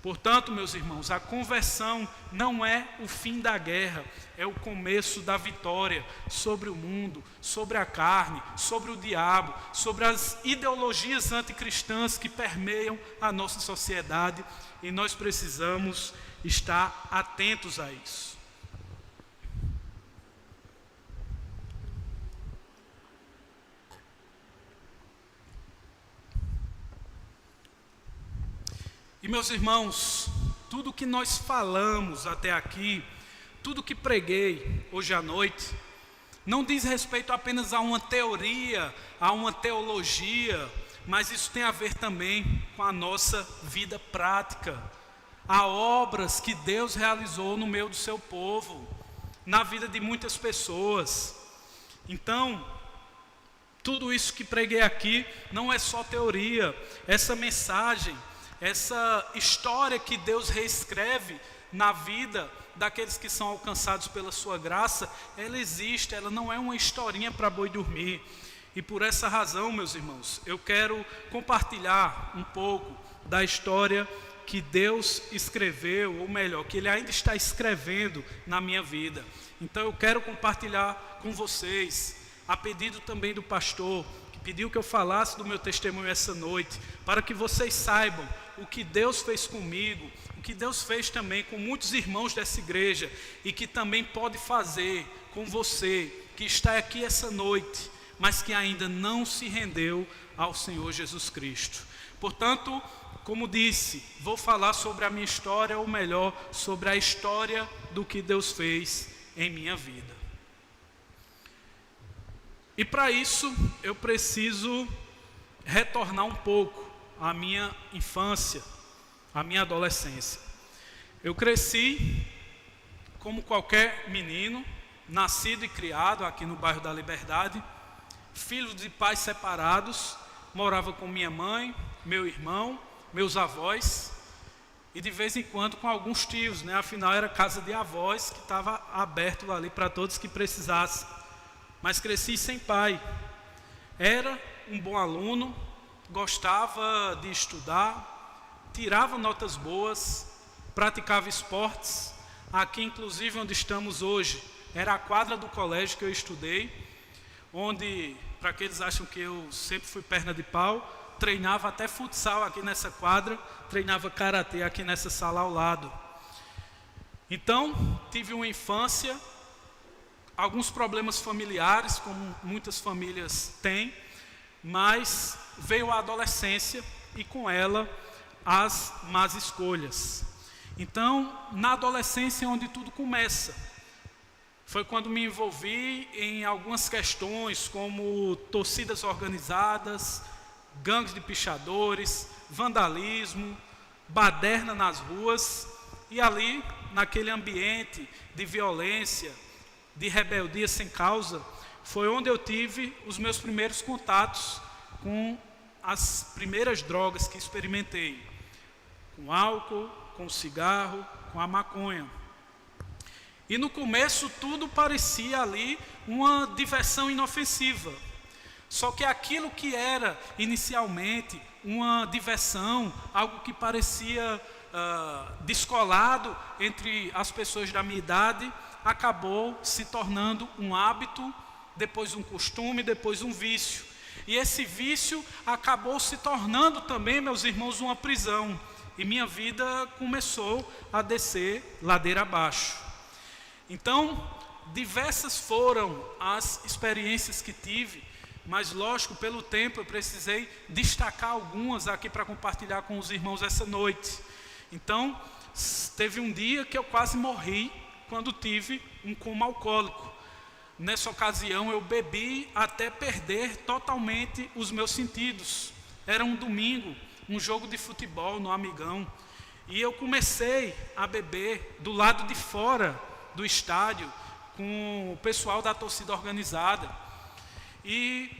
Portanto, meus irmãos, a conversão não é o fim da guerra, é o começo da vitória sobre o mundo, sobre a carne, sobre o diabo, sobre as ideologias anticristãs que permeiam a nossa sociedade, e nós precisamos estar atentos a isso. E meus irmãos, tudo que nós falamos até aqui tudo que preguei hoje à noite não diz respeito apenas a uma teoria, a uma teologia, mas isso tem a ver também com a nossa vida prática, a obras que Deus realizou no meio do seu povo, na vida de muitas pessoas. Então, tudo isso que preguei aqui não é só teoria. Essa mensagem, essa história que Deus reescreve na vida daqueles que são alcançados pela sua graça, ela existe, ela não é uma historinha para boi dormir. E por essa razão, meus irmãos, eu quero compartilhar um pouco da história que Deus escreveu, ou melhor, que Ele ainda está escrevendo na minha vida. Então eu quero compartilhar com vocês, a pedido também do pastor, que pediu que eu falasse do meu testemunho essa noite, para que vocês saibam o que Deus fez comigo, o que Deus fez também com muitos irmãos dessa igreja, e que também pode fazer com você, que está aqui essa noite, mas que ainda não se rendeu ao Senhor Jesus Cristo. Portanto, como disse, vou falar sobre a minha história, ou melhor, sobre a história do que Deus fez em minha vida. E para isso, eu preciso retornar um pouco à minha infância, à minha adolescência. Eu cresci como qualquer menino, nascido e criado aqui no bairro da Liberdade, filho de pais separados, morava com minha mãe, meu irmão, meus avós, e de vez em quando com alguns tios, né? Afinal era casa de avós que estava aberto ali para todos que precisassem. Mas cresci sem pai. Era um bom aluno, gostava de estudar, tirava notas boas, praticava esportes. Aqui, inclusive, onde estamos hoje, era a quadra do colégio que eu estudei, onde, para aqueles que acham que eu sempre fui perna de pau, treinava até futsal aqui nessa quadra, treinava karatê aqui nessa sala ao lado. Então, tive uma infância, alguns problemas familiares, como muitas famílias têm, mas veio a adolescência e com ela as más escolhas. Então, na adolescência é onde tudo começa. Foi quando me envolvi em algumas questões como torcidas organizadas, gangues de pichadores, vandalismo, baderna nas ruas, e ali, naquele ambiente de violência, de rebeldia sem causa, foi onde eu tive os meus primeiros contatos com as primeiras drogas que experimentei, com álcool, com cigarro, com a maconha. E no começo tudo parecia ali uma diversão inofensiva. Só que aquilo que era inicialmente uma diversão, algo que parecia descolado entre as pessoas da minha idade, acabou se tornando um hábito, depois um costume, depois um vício. E esse vício acabou se tornando também, meus irmãos, uma prisão. E minha vida começou a descer ladeira abaixo. Então, diversas foram as experiências que tive, mas lógico, pelo tempo eu precisei destacar algumas aqui para compartilhar com os irmãos essa noite. Então, teve um dia que eu quase morri quando tive um coma alcoólico. Nessa ocasião eu bebi até perder totalmente os meus sentidos. Era um domingo, um jogo de futebol no Amigão, e eu comecei a beber do lado de fora do estádio com o pessoal da torcida organizada. E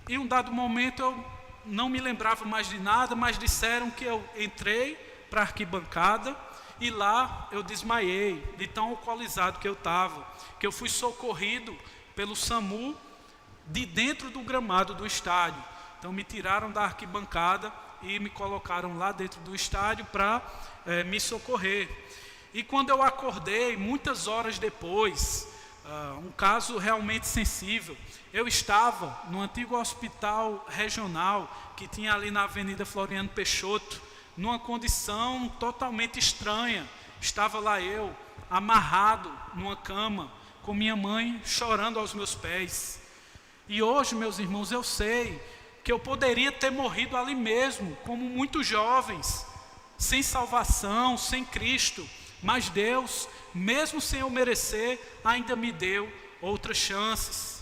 em um dado momento eu não me lembrava mais de nada, mas disseram que eu entrei para a arquibancada e lá eu desmaiei, de tão alcoolizado que eu estava, que eu fui socorrido pelo SAMU de dentro do gramado do estádio. Então me tiraram da arquibancada e me colocaram lá dentro do estádio para me socorrer. E quando eu acordei, muitas horas depois, um caso realmente sensível, eu estava no antigo hospital regional que tinha ali na Avenida Floriano Peixoto, numa condição totalmente estranha. Estava lá eu, amarrado numa cama, com minha mãe chorando aos meus pés. E hoje, meus irmãos, eu sei que eu poderia ter morrido ali mesmo, como muitos jovens, sem salvação, sem Cristo. Mas Deus mesmo sem eu merecer, ainda me deu outras chances.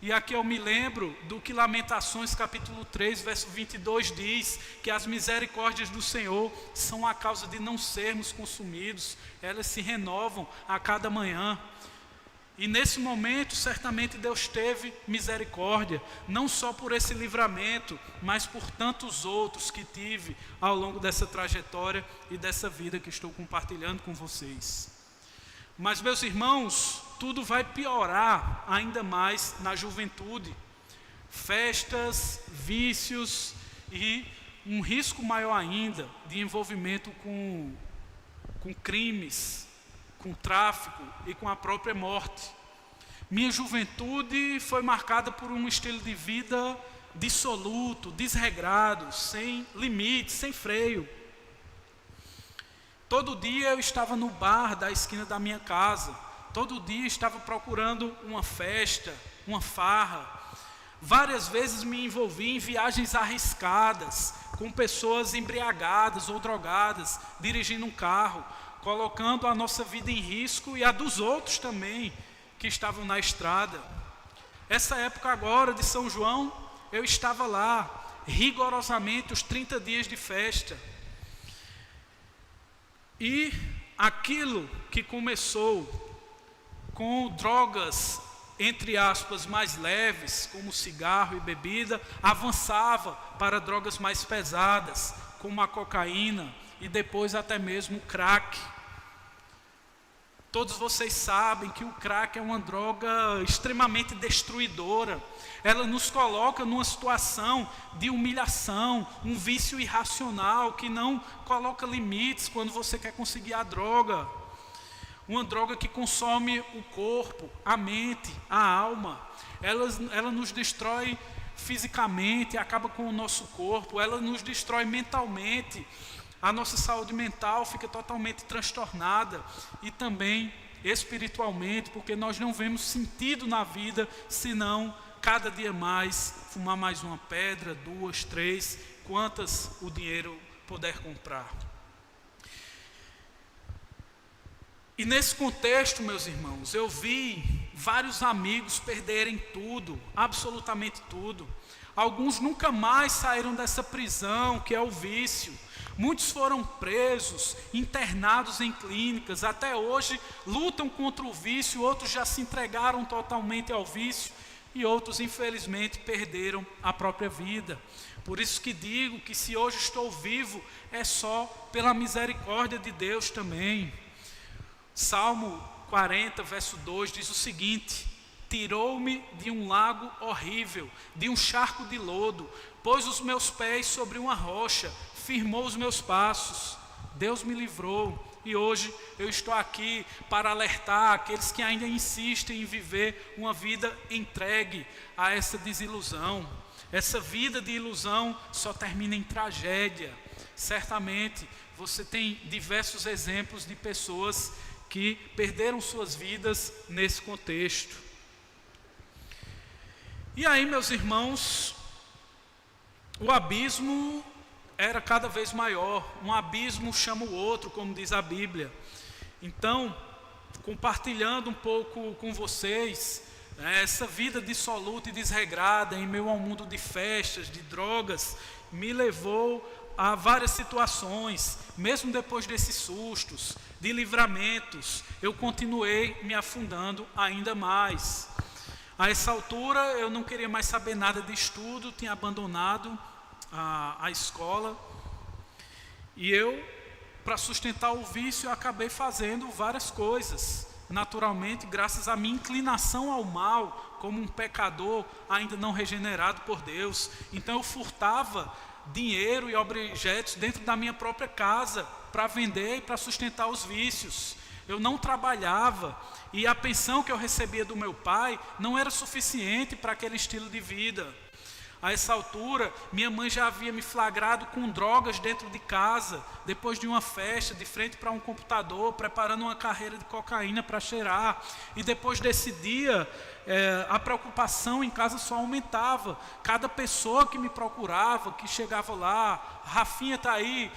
E aqui eu me lembro do que Lamentações capítulo 3, verso 22 diz, que as misericórdias do Senhor são a causa de não sermos consumidos, elas se renovam a cada manhã. E nesse momento, certamente Deus teve misericórdia, não só por esse livramento, mas por tantos outros que tive ao longo dessa trajetória e dessa vida que estou compartilhando com vocês. Mas, meus irmãos, tudo vai piorar ainda mais na juventude. Festas, vícios e um risco maior ainda de envolvimento com crimes, com tráfico e com a própria morte. Minha juventude foi marcada por um estilo de vida dissoluto, desregrado, sem limite, sem freio. Todo dia eu estava no bar da esquina da minha casa. Todo dia estava procurando uma festa, uma farra. Várias vezes me envolvi em viagens arriscadas, com pessoas embriagadas ou drogadas, dirigindo um carro, colocando a nossa vida em risco e a dos outros também, que estavam na estrada. Essa época agora de São João, eu estava lá, rigorosamente os 30 dias de festa. E aquilo que começou com drogas, entre aspas, mais leves, como cigarro e bebida, avançava para drogas mais pesadas, como a cocaína e depois até mesmo o crack. Todos vocês sabem que o crack é uma droga extremamente destruidora. Ela nos coloca numa situação de humilhação, um vício irracional que não coloca limites quando você quer conseguir a droga. Uma droga que consome o corpo, a mente, a alma. Ela nos destrói fisicamente, acaba com o nosso corpo. Ela nos destrói mentalmente. A nossa saúde mental fica totalmente transtornada e também espiritualmente, porque nós não vemos sentido na vida, senão cada dia mais fumar mais uma pedra, 2, 3, quantas o dinheiro puder comprar. E nesse contexto, meus irmãos, eu vi vários amigos perderem tudo, absolutamente tudo. Alguns nunca mais saíram dessa prisão que é o vício. Muitos foram presos, internados em clínicas, até hoje lutam contra o vício, outros já se entregaram totalmente ao vício e outros infelizmente perderam a própria vida. Por isso que digo que se hoje estou vivo é só pela misericórdia de Deus também. Salmo 40, verso 2 diz o seguinte: tirou-me de um lago horrível, de um charco de lodo, pôs os meus pés sobre uma rocha, firmou os meus passos. Deus me livrou e hoje eu estou aqui para alertar aqueles que ainda insistem em viver uma vida entregue a essa desilusão. Essa vida de ilusão só termina em tragédia. Certamente você tem diversos exemplos de pessoas que perderam suas vidas nesse contexto. E aí, meus irmãos, o abismo era cada vez maior, um abismo chama o outro, como diz a Bíblia. Então, compartilhando um pouco com vocês, essa vida dissoluta e desregrada em meio ao mundo de festas, de drogas, me levou a várias situações. Mesmo depois desses sustos, de livramentos, eu continuei me afundando ainda mais. A essa altura eu não queria mais saber nada de estudo, tinha abandonado a escola. E eu, para sustentar o vício, eu acabei fazendo várias coisas. Naturalmente, graças à minha inclinação ao mal, como um pecador ainda não regenerado por Deus. Então eu furtava dinheiro e objetos dentro da minha própria casa para vender e para sustentar os vícios. Eu não trabalhava e a pensão que eu recebia do meu pai não era suficiente para aquele estilo de vida. A essa altura, minha mãe já havia me flagrado com drogas dentro de casa, depois de uma festa, de frente para um computador, preparando uma carreira de cocaína para cheirar. E depois desse dia, a preocupação em casa só aumentava. Cada pessoa que me procurava, que chegava lá, Rafinha está aí,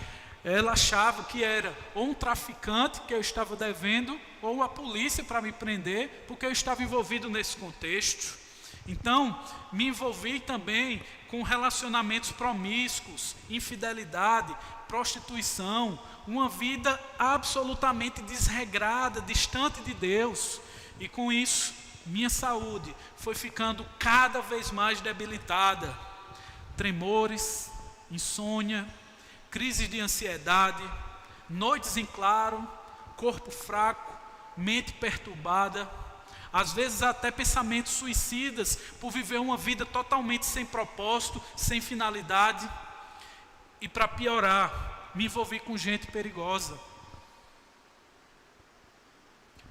ela achava que era ou um traficante que eu estava devendo, ou a polícia para me prender, porque eu estava envolvido nesse contexto. Então, me envolvi também com relacionamentos promíscuos, infidelidade, prostituição, uma vida absolutamente desregrada, distante de Deus. E com isso, minha saúde foi ficando cada vez mais debilitada. Tremores, insônia, crises de ansiedade, noites em claro, corpo fraco, mente perturbada, às vezes até pensamentos suicidas por viver uma vida totalmente sem propósito, sem finalidade. E para piorar, me envolvi com gente perigosa.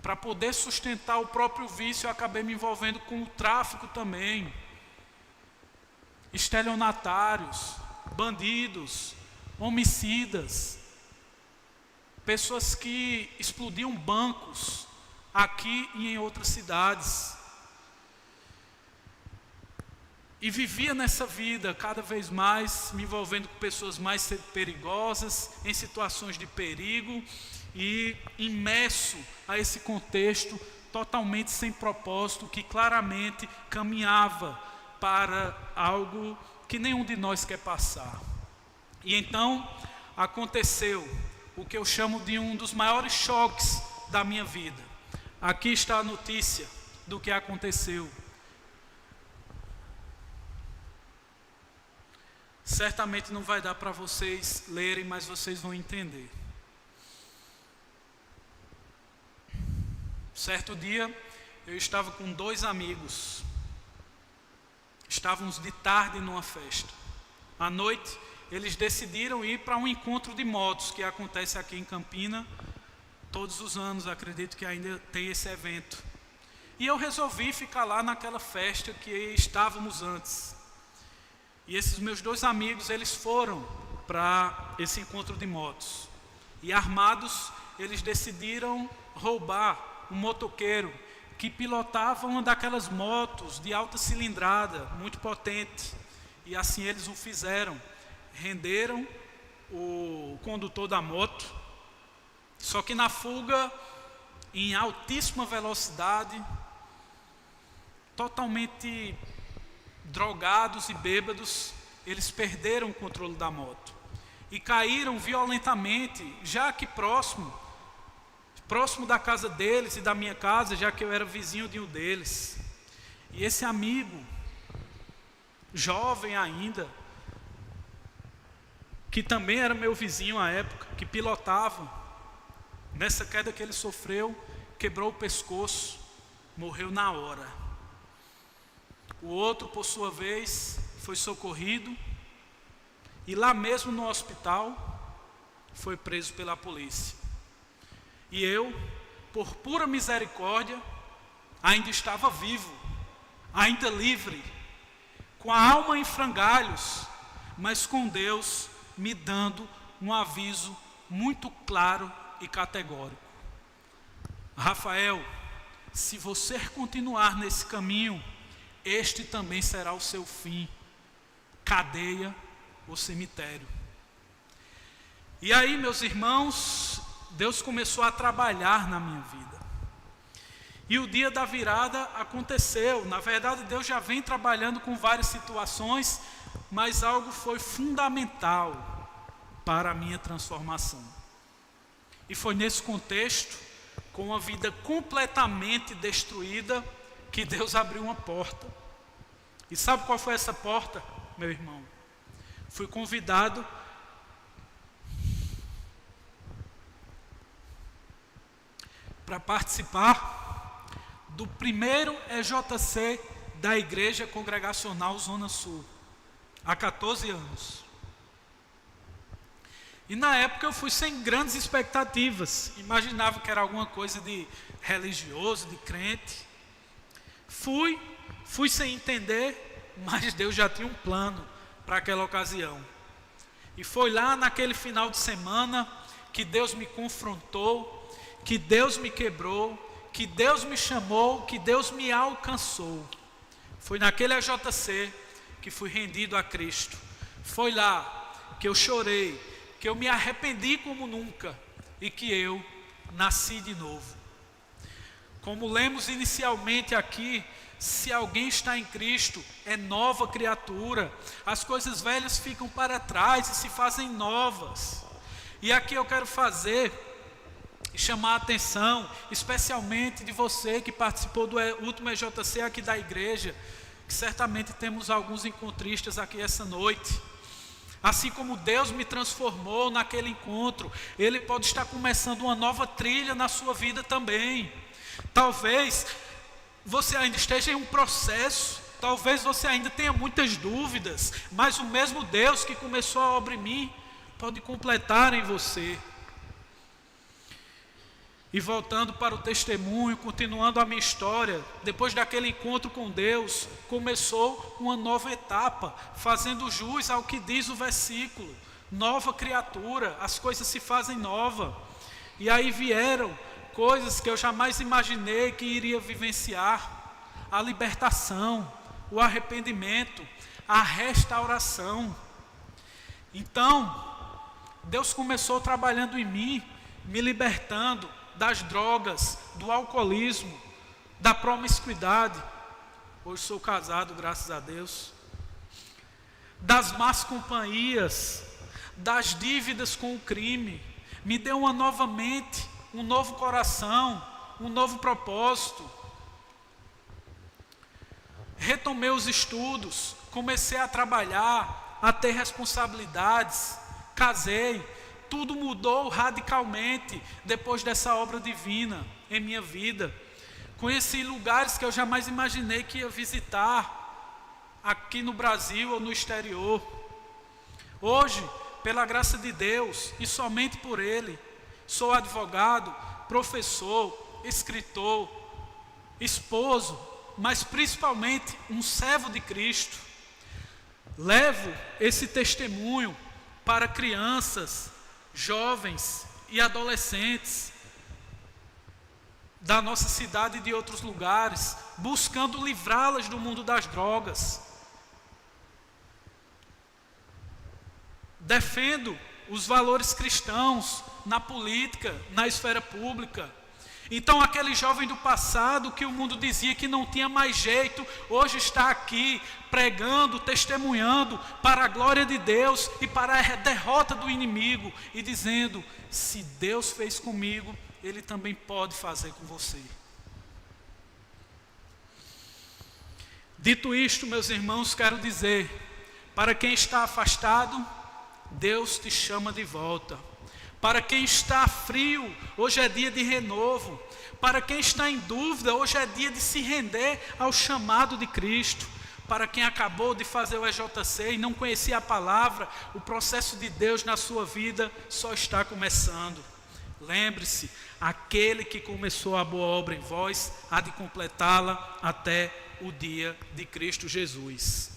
Para poder sustentar o próprio vício, eu acabei me envolvendo com o tráfico também. Estelionatários, bandidos, homicidas, pessoas que explodiam bancos aqui e em outras cidades. E vivia nessa vida cada vez mais, me envolvendo com pessoas mais perigosas, em situações de perigo, e imerso a esse contexto totalmente sem propósito, que claramente caminhava para algo que nenhum de nós quer passar. E então aconteceu o que eu chamo de um dos maiores choques da minha vida. Aqui está a notícia do que aconteceu. Certamente não vai dar para vocês lerem, mas vocês vão entender. Certo dia, eu estava com 2 amigos. Estávamos de tarde numa festa. À noite, eles decidiram ir para um encontro de motos que acontece aqui em Campina. Todos os anos, acredito que ainda tem esse evento. E eu resolvi ficar lá naquela festa que estávamos antes. E esses meus 2 amigos, eles foram para esse encontro de motos. E armados, eles decidiram roubar um motoqueiro que pilotava uma daquelas motos de alta cilindrada, muito potente. E assim eles o fizeram. Renderam o condutor da moto. Só que na fuga, em altíssima velocidade, totalmente drogados e bêbados, eles perderam o controle da moto e caíram violentamente, já que próximo da casa deles e da minha casa, já que eu era vizinho de um deles. E esse amigo, jovem ainda, que também era meu vizinho à época, que pilotava, nessa queda que ele sofreu, quebrou o pescoço, morreu na hora. O outro, por sua vez, foi socorrido e lá mesmo no hospital foi preso pela polícia. E eu, por pura misericórdia, ainda estava vivo, ainda livre, com a alma em frangalhos, mas com Deus me dando um aviso muito claro e categórico. Rafael, se você continuar nesse caminho, este também será o seu fim, cadeia ou cemitério. E aí, meus irmãos, Deus começou a trabalhar na minha vida. E o dia da virada aconteceu. Na verdade, Deus já vem trabalhando com várias situações, mas algo foi fundamental para a minha transformação. E foi nesse contexto, com a vida completamente destruída, que Deus abriu uma porta. E sabe qual foi essa porta, meu irmão? Fui convidado para participar do primeiro EJC da Igreja Congregacional Zona Sul, há 14 anos. E na época eu fui sem grandes expectativas, imaginava que era alguma coisa de religioso, de crente. Fui sem entender, mas Deus já tinha um plano para aquela ocasião. E foi lá naquele final de semana que Deus me confrontou, que Deus me quebrou, que Deus me chamou, que Deus me alcançou. Foi naquele EJC que fui rendido a Cristo. Foi lá que eu chorei, que eu me arrependi como nunca e que eu nasci de novo. Como lemos inicialmente aqui, se alguém está em Cristo, é nova criatura. As coisas velhas ficam para trás e se fazem novas. E aqui eu quero chamar a atenção, especialmente de você que participou do último EJC aqui da igreja, que certamente temos alguns encontristas aqui essa noite. Assim como Deus me transformou naquele encontro, Ele pode estar começando uma nova trilha na sua vida também. Talvez você ainda esteja em um processo, talvez você ainda tenha muitas dúvidas, mas o mesmo Deus que começou a obra em mim, pode completar em você. E voltando para o testemunho, continuando a minha história, depois daquele encontro com Deus, começou uma nova etapa, fazendo jus ao que diz o versículo: nova criatura, as coisas se fazem nova. E aí vieram coisas que eu jamais imaginei que iria vivenciar: a libertação, o arrependimento, a restauração. Então, Deus começou trabalhando em mim, me libertando das drogas, do alcoolismo, da promiscuidade. Hoje sou casado, graças a Deus. Das más companhias, das dívidas com o crime. Me deu uma nova mente, um novo coração, um novo propósito. Retomei os estudos, comecei a trabalhar, a ter responsabilidades, casei. Tudo mudou radicalmente depois dessa obra divina em minha vida. Conheci lugares que eu jamais imaginei que ia visitar, aqui no Brasil ou no exterior. Hoje, pela graça de Deus e somente por Ele, sou advogado, professor, escritor, esposo, mas principalmente um servo de Cristo. Levo esse testemunho para crianças, jovens e adolescentes da nossa cidade e de outros lugares, buscando livrá-las do mundo das drogas. Defendo os valores cristãos na política, na esfera pública. Então aquele jovem do passado que o mundo dizia que não tinha mais jeito, hoje está aqui pregando, testemunhando para a glória de Deus e para a derrota do inimigo e dizendo: se Deus fez comigo, Ele também pode fazer com você. Dito isto, meus irmãos, quero dizer, para quem está afastado, Deus te chama de volta. Para quem está frio, hoje é dia de renovo. Para quem está em dúvida, hoje é dia de se render ao chamado de Cristo. Para quem acabou de fazer o EJC e não conhecia a palavra, o processo de Deus na sua vida só está começando. Lembre-se, aquele que começou a boa obra em vós, há de completá-la até o dia de Cristo Jesus.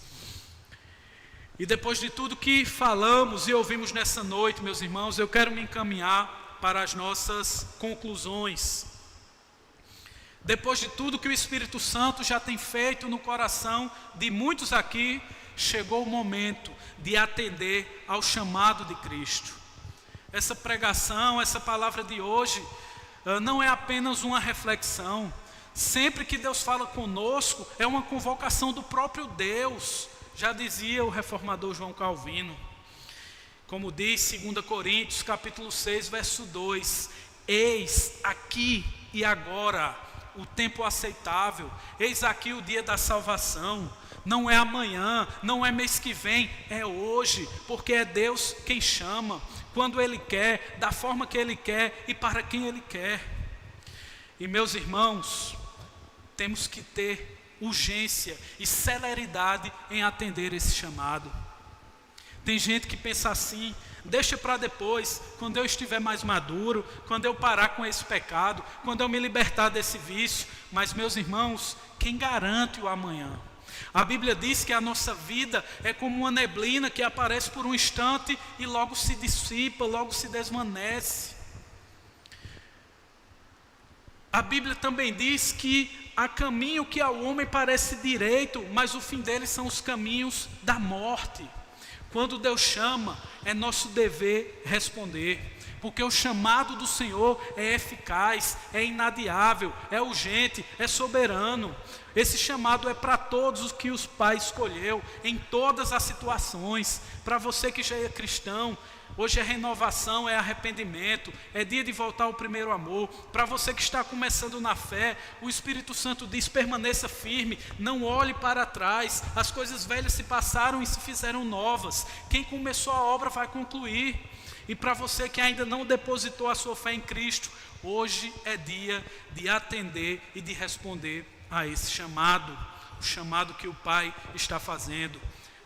E depois de tudo que falamos e ouvimos nessa noite, meus irmãos, eu quero me encaminhar para as nossas conclusões. Depois de tudo que o Espírito Santo já tem feito no coração de muitos aqui, chegou o momento de atender ao chamado de Cristo. Essa pregação, essa palavra de hoje, não é apenas uma reflexão. Sempre que Deus fala conosco, é uma convocação do próprio Deus. Já dizia o reformador João Calvino, como diz 2 Coríntios, capítulo 6, verso 2: eis aqui e agora o tempo aceitável, eis aqui o dia da salvação. Não é amanhã, não é mês que vem, é hoje, porque é Deus quem chama, quando Ele quer, da forma que Ele quer e para quem Ele quer. E meus irmãos, temos que ter urgência e celeridade em atender esse chamado. Tem gente que pensa assim: deixa para depois, quando eu estiver mais maduro, quando eu parar com esse pecado, quando eu me libertar desse vício. Mas meus irmãos, quem garante o amanhã? A Bíblia diz que a nossa vida é como uma neblina que aparece por um instante e logo se dissipa, logo se desvanece. A Bíblia também diz que há caminho que ao homem parece direito, mas o fim dele são os caminhos da morte. Quando Deus chama, é nosso dever responder, porque o chamado do Senhor é eficaz, é inadiável, é urgente, é soberano. Esse chamado é para todos os que os Pai escolheu, em todas as situações. Para você que já é cristão, hoje é renovação, é arrependimento, é dia de voltar ao primeiro amor. Para você que está começando na fé, o Espírito Santo diz: permaneça firme, não olhe para trás, as coisas velhas se passaram e se fizeram novas. Quem começou a obra vai concluir. E para você que ainda não depositou a sua fé em Cristo, hoje é dia de atender e de responder a esse chamado, o chamado que o Pai está fazendo.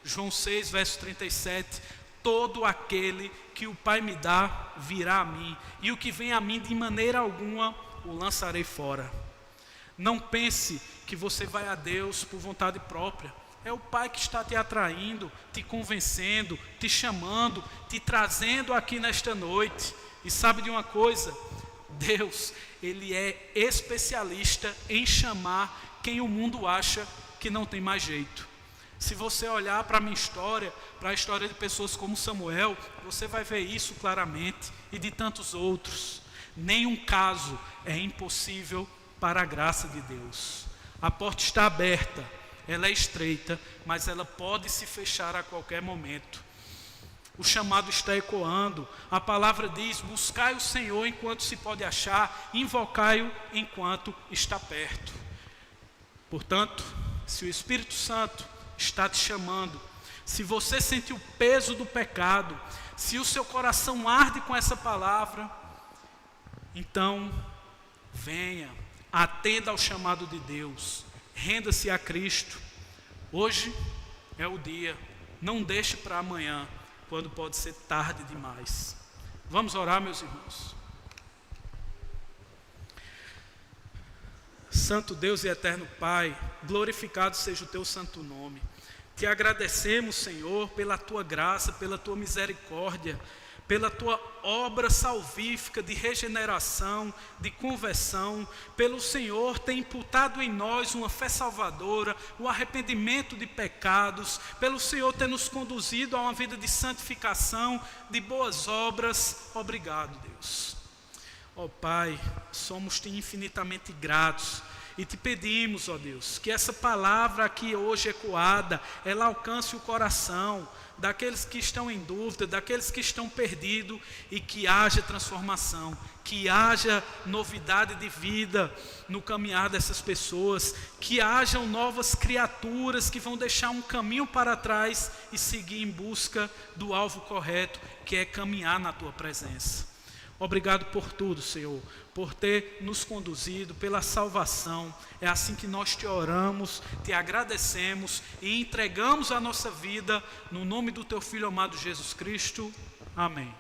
João 6, verso 37, todo aquele que o Pai me dá, virá a mim, e o que vem a mim de maneira alguma o lançarei fora. Não pense que você vai a Deus por vontade própria. É o Pai que está te atraindo, te convencendo, te chamando, te trazendo aqui nesta noite. E sabe de uma coisa? Deus, Ele é especialista em chamar quem o mundo acha que não tem mais jeito. Se você olhar para a minha história, para a história de pessoas como Samuel, você vai ver isso claramente, e de tantos outros. Nenhum caso é impossível para a graça de Deus. A porta está aberta, ela é estreita, mas ela pode se fechar a qualquer momento. O chamado está ecoando. A palavra diz: buscai o Senhor enquanto se pode achar, invocai-o enquanto está perto. Portanto, se o Espírito Santo está te chamando, se você sente o peso do pecado, se o seu coração arde com essa palavra, então venha, atenda ao chamado de Deus, renda-se a Cristo. Hoje é o dia, não deixe para amanhã, quando pode ser tarde demais. Vamos orar, meus irmãos. Santo Deus e eterno Pai, glorificado seja o teu santo nome. Te agradecemos, Senhor, pela tua graça, pela tua misericórdia, pela tua obra salvífica de regeneração, de conversão, pelo Senhor ter imputado em nós uma fé salvadora, o arrependimento de pecados, pelo Senhor ter nos conduzido a uma vida de santificação, de boas obras. Obrigado, Deus. Ó Pai, somos-te infinitamente gratos e te pedimos, ó Deus, que essa palavra aqui hoje ecoada, ela alcance o coração daqueles que estão em dúvida, daqueles que estão perdidos, e que haja transformação, que haja novidade de vida no caminhar dessas pessoas, que hajam novas criaturas que vão deixar um caminho para trás e seguir em busca do alvo correto, que é caminhar na tua presença. Obrigado por tudo, Senhor, por ter nos conduzido, pela salvação. É assim que nós te oramos, te agradecemos e entregamos a nossa vida no nome do teu Filho amado Jesus Cristo. Amém.